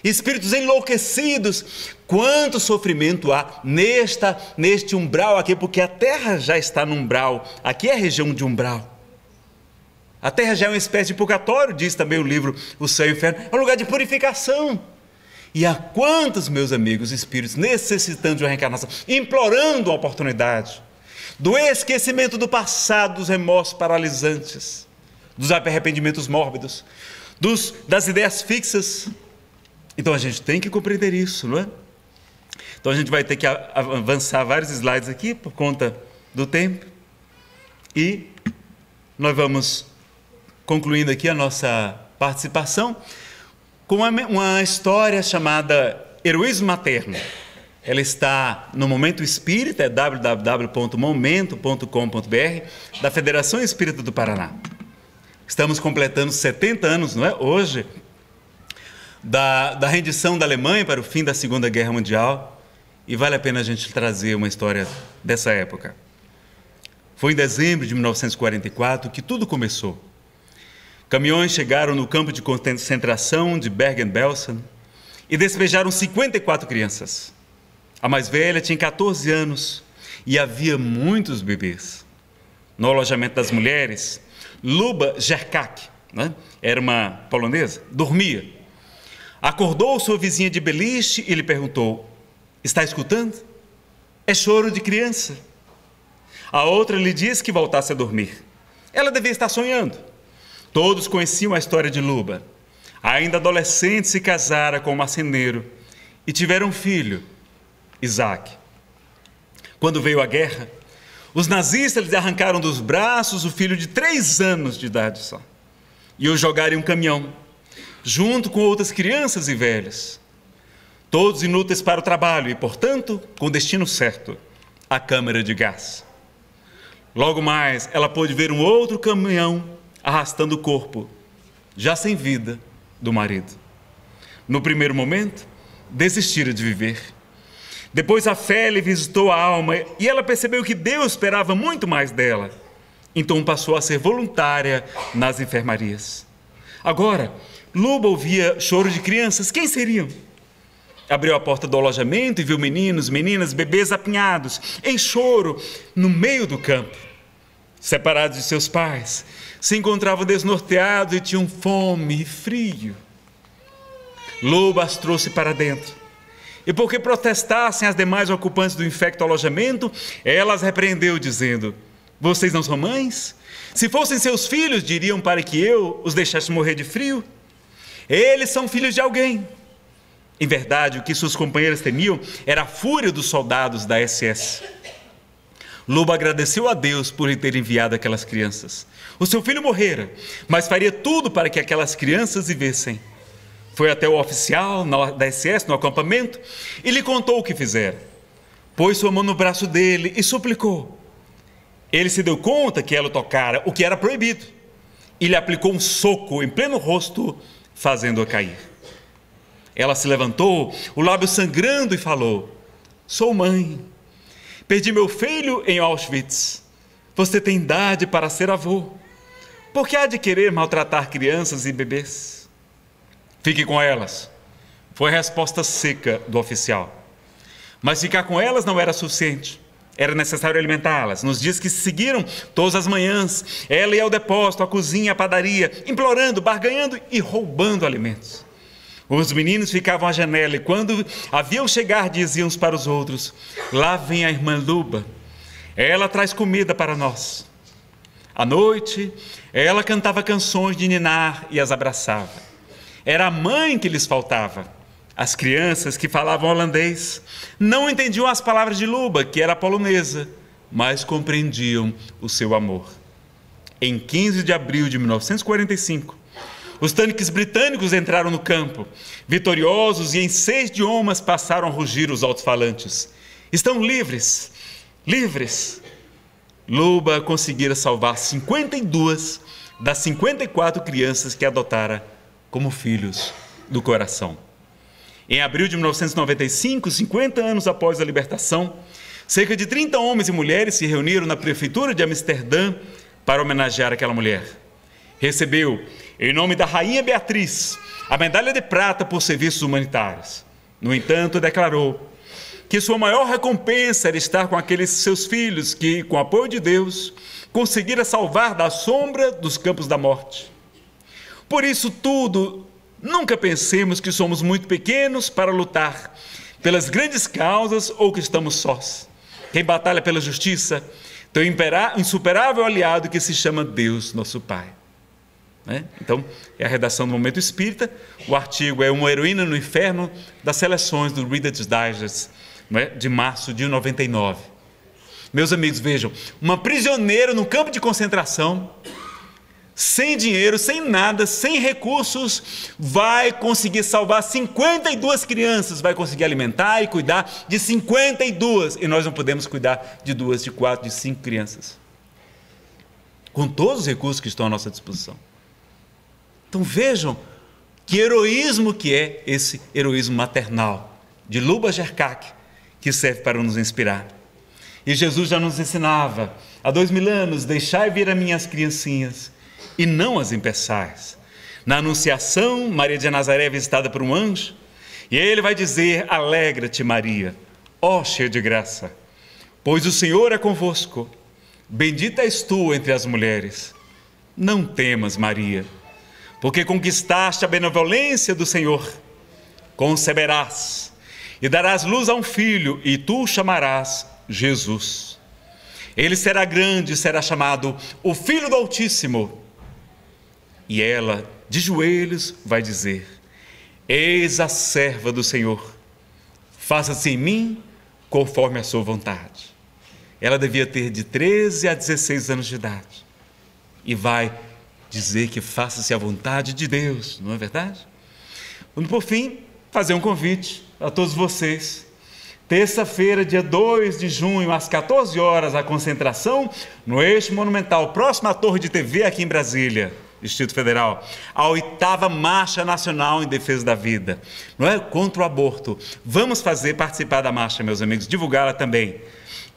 [SPEAKER 1] espíritos enlouquecidos. Quanto sofrimento há neste umbral aqui, porque a Terra já está no umbral, aqui é a região de umbral. A Terra já é uma espécie de purgatório, diz também o livro O Céu e o Inferno, é um lugar de purificação. E há quantos, meus amigos, espíritos necessitando de uma reencarnação, implorando a oportunidade do esquecimento do passado, dos remorsos paralisantes, dos arrependimentos mórbidos, das ideias fixas. Então a gente tem que compreender isso, não é? Então a gente vai ter que avançar vários slides aqui por conta do tempo. E nós vamos concluindo aqui a nossa participação com uma história chamada Heroísmo Materno. Ela está no Momento Espírita, é www.momento.com.br, da Federação Espírita do Paraná. Estamos completando 70 anos, não é? Hoje, da rendição da Alemanha para o fim da Segunda Guerra Mundial, e vale a pena a gente trazer uma história dessa época. Foi em dezembro de 1944 que tudo começou. Caminhões chegaram no campo de concentração de Bergen-Belsen e despejaram 54 crianças. A mais velha tinha 14 anos e havia muitos bebês. No alojamento das mulheres, Luba Gerkak, era uma polonesa, dormia. Acordou sua vizinha de beliche e lhe perguntou: está escutando? É choro de criança. A outra lhe disse que voltasse a dormir. Ela devia estar sonhando. Todos conheciam a história de Luba. Ainda adolescente, se casara com um marceneiro e tiveram um filho, Isaac. Quando veio a guerra, os nazistas lhes arrancaram dos braços o filho de 3 anos de idade só e o jogaram em um caminhão, junto com outras crianças e velhas, todos inúteis para o trabalho e, portanto, com o destino certo, a câmara de gás. Logo mais, ela pôde ver um outro caminhão arrastando o corpo, já sem vida, do marido. No primeiro momento, desistira de viver. Depois a fé lhe visitou a alma e ela percebeu que Deus esperava muito mais dela. Então passou a ser voluntária nas enfermarias. Agora, Luba ouvia choro de crianças. Quem seriam? Abriu a porta do alojamento e viu meninos, meninas, bebês apinhados, em choro, no meio do campo. Separados de seus pais, se encontravam desnorteados e tinham fome e frio. Luba as trouxe para dentro. E porque protestassem as demais ocupantes do infecto alojamento, ela as repreendeu, dizendo: vocês não são mães? Se fossem seus filhos, diriam para que eu os deixasse morrer de frio? Eles são filhos de alguém. Em verdade, o que suas companheiras temiam era a fúria dos soldados da SS. Luba agradeceu a Deus por lhe ter enviado aquelas crianças. O seu filho morrera, mas faria tudo para que aquelas crianças vivessem. Foi até o oficial da SS no acampamento e lhe contou o que fizera. Pôs sua mão no braço dele e suplicou: Ele se deu conta que ela o tocara, o que era proibido, e lhe aplicou um soco em pleno rosto, fazendo-a cair. Ela se levantou, o lábio sangrando, e falou: sou mãe, perdi meu filho em Auschwitz. Você tem idade para ser avô. Por que há de querer maltratar crianças e bebês? Fique com elas, foi a resposta seca do oficial. Mas ficar com elas não era suficiente. Era necessário alimentá-las. Nos dias que se seguiram, todas as manhãs, ela ia ao depósito, à cozinha, à padaria, implorando, barganhando e roubando alimentos. Os meninos ficavam à janela e, quando a viam chegar, diziam uns para os outros: lá vem a irmã Luba, ela traz comida para nós. À noite, ela cantava canções de ninar e as abraçava. Era a mãe que lhes faltava. As crianças que falavam holandês não entendiam as palavras de Luba, que era polonesa, mas compreendiam o seu amor. Em 15 de abril de 1945, os tanques britânicos entraram no campo, vitoriosos, e em 6 idiomas passaram a rugir os alto-falantes: estão livres, livres! Luba conseguira salvar 52 das 54 crianças que adotara como filhos do coração. Em abril de 1995, 50 anos após a libertação, cerca de 30 homens e mulheres se reuniram na prefeitura de Amsterdã para homenagear aquela mulher. Recebeu, em nome da Rainha Beatriz, a medalha de prata por serviços humanitários. No entanto, declarou que sua maior recompensa era estar com aqueles seus filhos que, com o apoio de Deus, conseguira salvar da sombra dos campos da morte. Por isso tudo, nunca pensemos que somos muito pequenos para lutar pelas grandes causas ou que estamos sós. Quem batalha pela justiça tem um insuperável aliado que se chama Deus, nosso Pai. Então, é a redação do Momento Espírita. O artigo é Uma Heroína no Inferno, das seleções do Reader's Digest, de março de 99. Meus amigos, vejam, uma prisioneira no campo de concentração, sem dinheiro, sem nada, sem recursos, vai conseguir salvar 52 crianças, vai conseguir alimentar e cuidar de 52, e nós não podemos cuidar de 2, de 4, de 5 crianças, com todos os recursos que estão à nossa disposição. Então vejam que heroísmo que é esse heroísmo maternal de Luba Gerkach, que serve para nos inspirar. E Jesus já nos ensinava há 2000 anos: deixai vir a minhas criancinhas e não as impeçais. Na Anunciação, Maria de Nazaré é visitada por um anjo, e ele vai dizer: alegra-te, Maria, ó cheia de graça, pois o Senhor é convosco, bendita és tu entre as mulheres. Não temas, Maria, porque conquistaste a benevolência do Senhor. Conceberás e darás luz a um filho, e tu o chamarás Jesus. Ele será grande e será chamado o Filho do Altíssimo. E ela, de joelhos, vai dizer: eis a serva do Senhor, faça-se em mim conforme a sua vontade. Ela devia ter de 13 a 16 anos de idade, e vai dizer que faça-se a vontade de Deus, não é verdade? Vamos, por fim, fazer um convite a todos vocês. Terça-feira, dia 2 de junho, às 14 horas, a concentração no Eixo Monumental, próximo à Torre de TV aqui em Brasília, Distrito Federal, a 8ª Marcha Nacional em Defesa da Vida, não é? Contra o aborto. Vamos participar da marcha, meus amigos, divulgá-la também.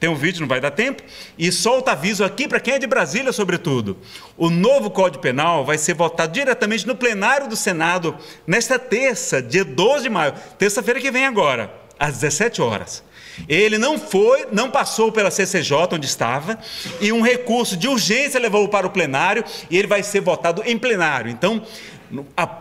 [SPEAKER 1] Tem um vídeo, não vai dar tempo, e solta aviso aqui para quem é de Brasília, sobretudo. O novo Código Penal vai ser votado diretamente no plenário do Senado nesta terça, dia 12 de maio, terça-feira que vem agora, às 17 horas. Ele não passou pela CCJ, onde estava, e um recurso de urgência levou-o para o plenário, e ele vai ser votado em plenário. Então,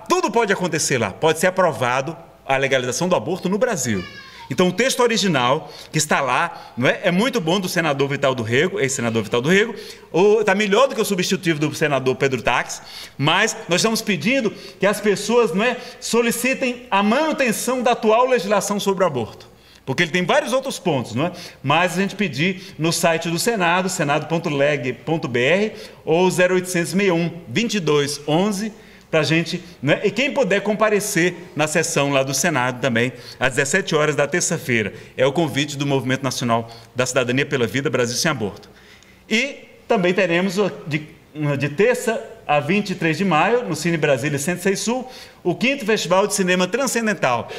[SPEAKER 1] tudo pode acontecer lá, pode ser aprovado a legalização do aborto no Brasil. Então, o texto original, que está lá, não é muito bom, do senador Vital do Rego, ex-senador Vital do Rego, está melhor do que o substitutivo do senador Pedro Tax, mas nós estamos pedindo que as pessoas solicitem a manutenção da atual legislação sobre o aborto, porque ele tem vários outros pontos, não é? Mas a gente pedir no site do Senado, senado.leg.br, ou 0861 2211, para a gente, né? E quem puder comparecer na sessão lá do Senado também, às 17 horas da terça-feira. É o convite do Movimento Nacional da Cidadania pela Vida, Brasil Sem Aborto. E também teremos de terça a 23 de maio, no Cine Brasília 106 Sul, o 5º Festival de Cinema Transcendental.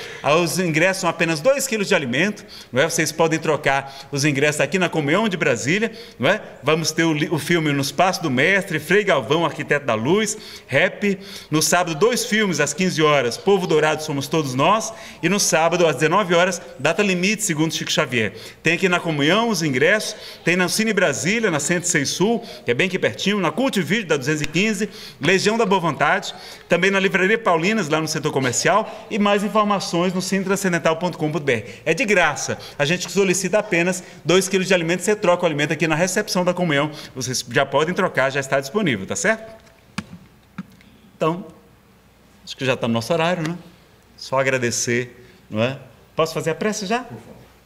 [SPEAKER 1] Os ingressos são apenas 2 quilos de alimento, não é? Vocês podem trocar os ingressos aqui na Comunhão de Brasília, não é? Vamos ter o filme Nos Passos do Mestre, Frei Galvão, Arquiteto da Luz, Rap. No sábado, 2 filmes às 15 horas, Povo Dourado Somos Todos Nós, e no sábado, às 19 horas, Data Limite, segundo Chico Xavier. Tem aqui na Comunhão os ingressos, tem na Cine Brasília, na 106 Sul, que é bem aqui pertinho, na Cult Vídeo, da 215, Legião da Boa Vontade, também na Livraria Paulinas, lá no setor comercial, e mais informações no cinetranscendental.com.br. É de graça, a gente solicita apenas 2 quilos de alimento, você troca o alimento aqui na recepção da Comunhão, vocês já podem trocar, já está disponível, tá certo? Então, acho que já está no nosso horário, né? Só agradecer, não é? Posso fazer a prece já?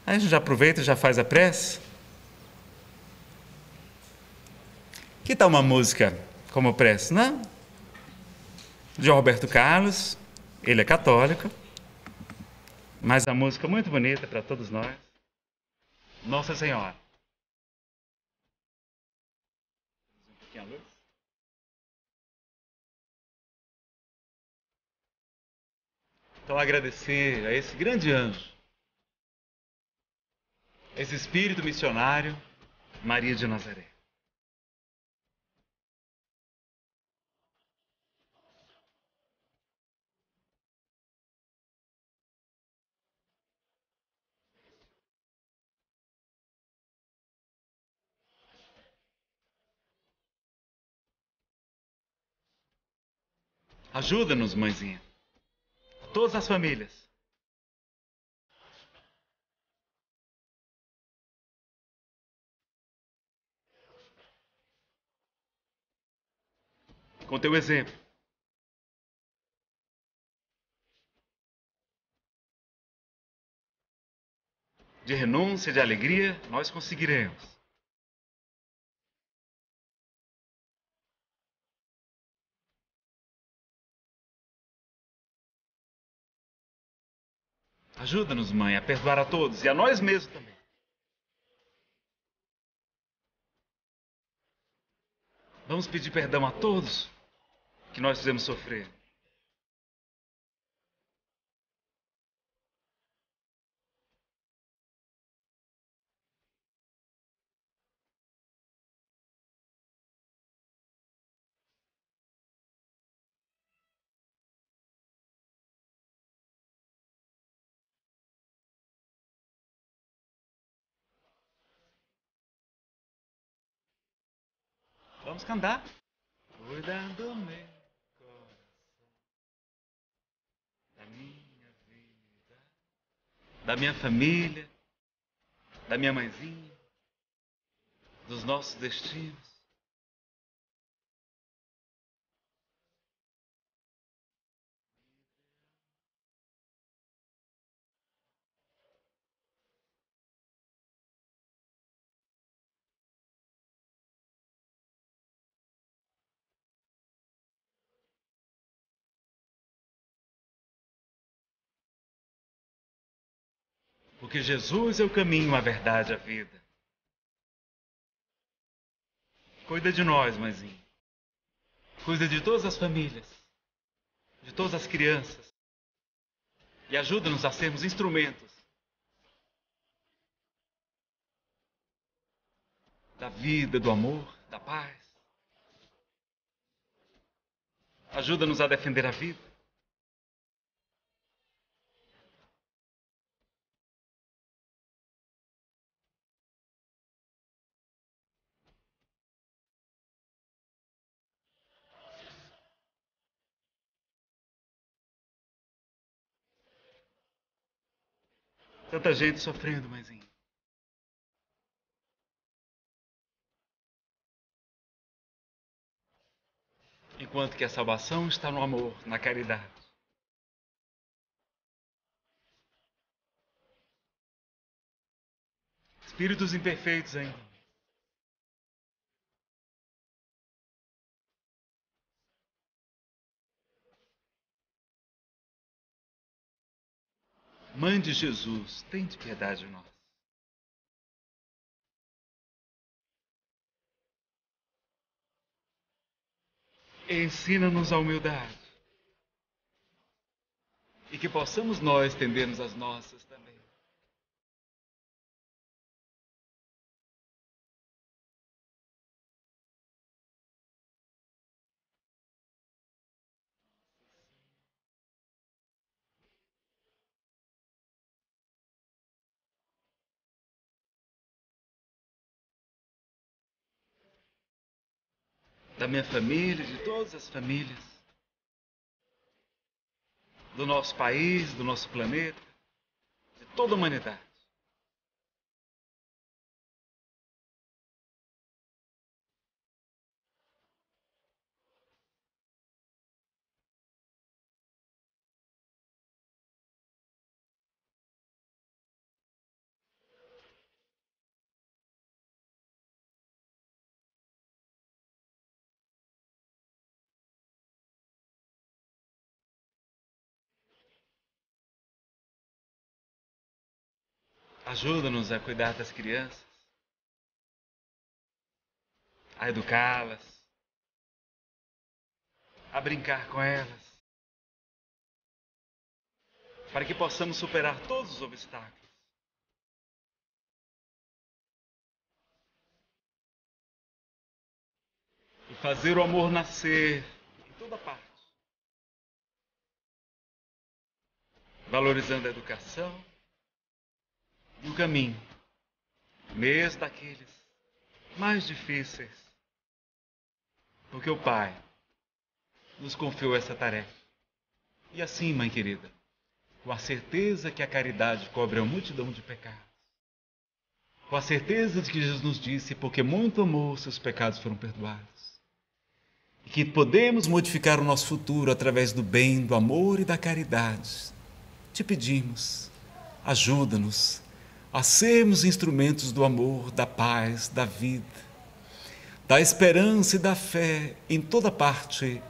[SPEAKER 1] Aí a gente já aproveita e já faz a prece. Que tal uma música como prece, né? De Roberto Carlos, ele é católico, mas a música muito bonita para todos nós. Nossa Senhora. Um pouquinho a luz. Então agradecer a esse grande anjo, esse espírito missionário, Maria de Nazaré. Ajuda-nos, mãezinha. Todas as famílias. Com teu exemplo. De renúncia, de alegria, nós conseguiremos. Ajuda-nos, mãe, a perdoar a todos e a nós mesmos também. Vamos pedir perdão a todos que nós fizemos sofrer. Vamos cantar. Cuida do meu coração, da minha vida, da minha família, da minha mãezinha, dos nossos destinos. Porque Jesus é o caminho, a verdade, a vida. Cuida de nós, mãezinha. Cuida de todas as famílias, de todas as crianças. E ajuda-nos a sermos instrumentos da vida, do amor, da paz. Ajuda-nos a defender a vida. Tanta gente sofrendo, mãezinha. Enquanto que a salvação está no amor, na caridade. Espíritos imperfeitos ainda. Mãe de Jesus, tem de piedade de nós. ensina-nos a humildade. E que possamos nós estender-nos as nossas também. Da minha família, de todas as famílias, do nosso país, do nosso planeta, de toda a humanidade. Ajuda-nos a cuidar das crianças, a educá-las, a brincar com elas, para que possamos superar todos os obstáculos. E fazer o amor nascer em toda parte, valorizando a educação e o caminho, mesmo daqueles mais difíceis, porque o Pai nos confiou essa tarefa. E assim, mãe querida, com a certeza que a caridade cobre a multidão de pecados, com a certeza de que Jesus nos disse, porque muito amou, seus pecados foram perdoados, e que podemos modificar o nosso futuro através do bem, do amor e da caridade, te pedimos, ajuda-nos a sermos instrumentos do amor, da paz, da vida, da esperança e da fé em toda parte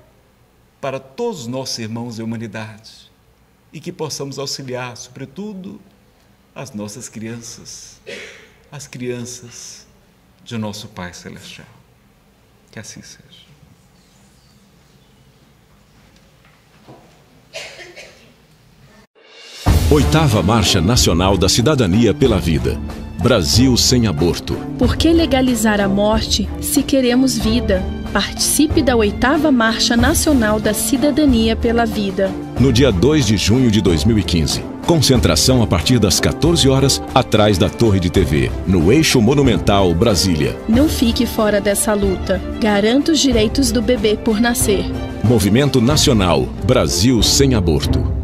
[SPEAKER 1] para todos os nossos irmãos e humanidade, e que possamos auxiliar, sobretudo, as nossas crianças, as crianças de nosso Pai Celestial. Que assim seja.
[SPEAKER 6] Oitava Marcha Nacional da Cidadania pela Vida. Brasil sem aborto.
[SPEAKER 7] Por que legalizar a morte se queremos vida? Participe da Oitava Marcha Nacional da Cidadania pela Vida.
[SPEAKER 6] No dia 2 de junho de 2015. Concentração a partir das 14 horas, atrás da Torre de TV, no Eixo Monumental, Brasília.
[SPEAKER 7] Não fique fora dessa luta. Garanta os direitos do bebê por nascer.
[SPEAKER 6] Movimento Nacional Brasil sem aborto.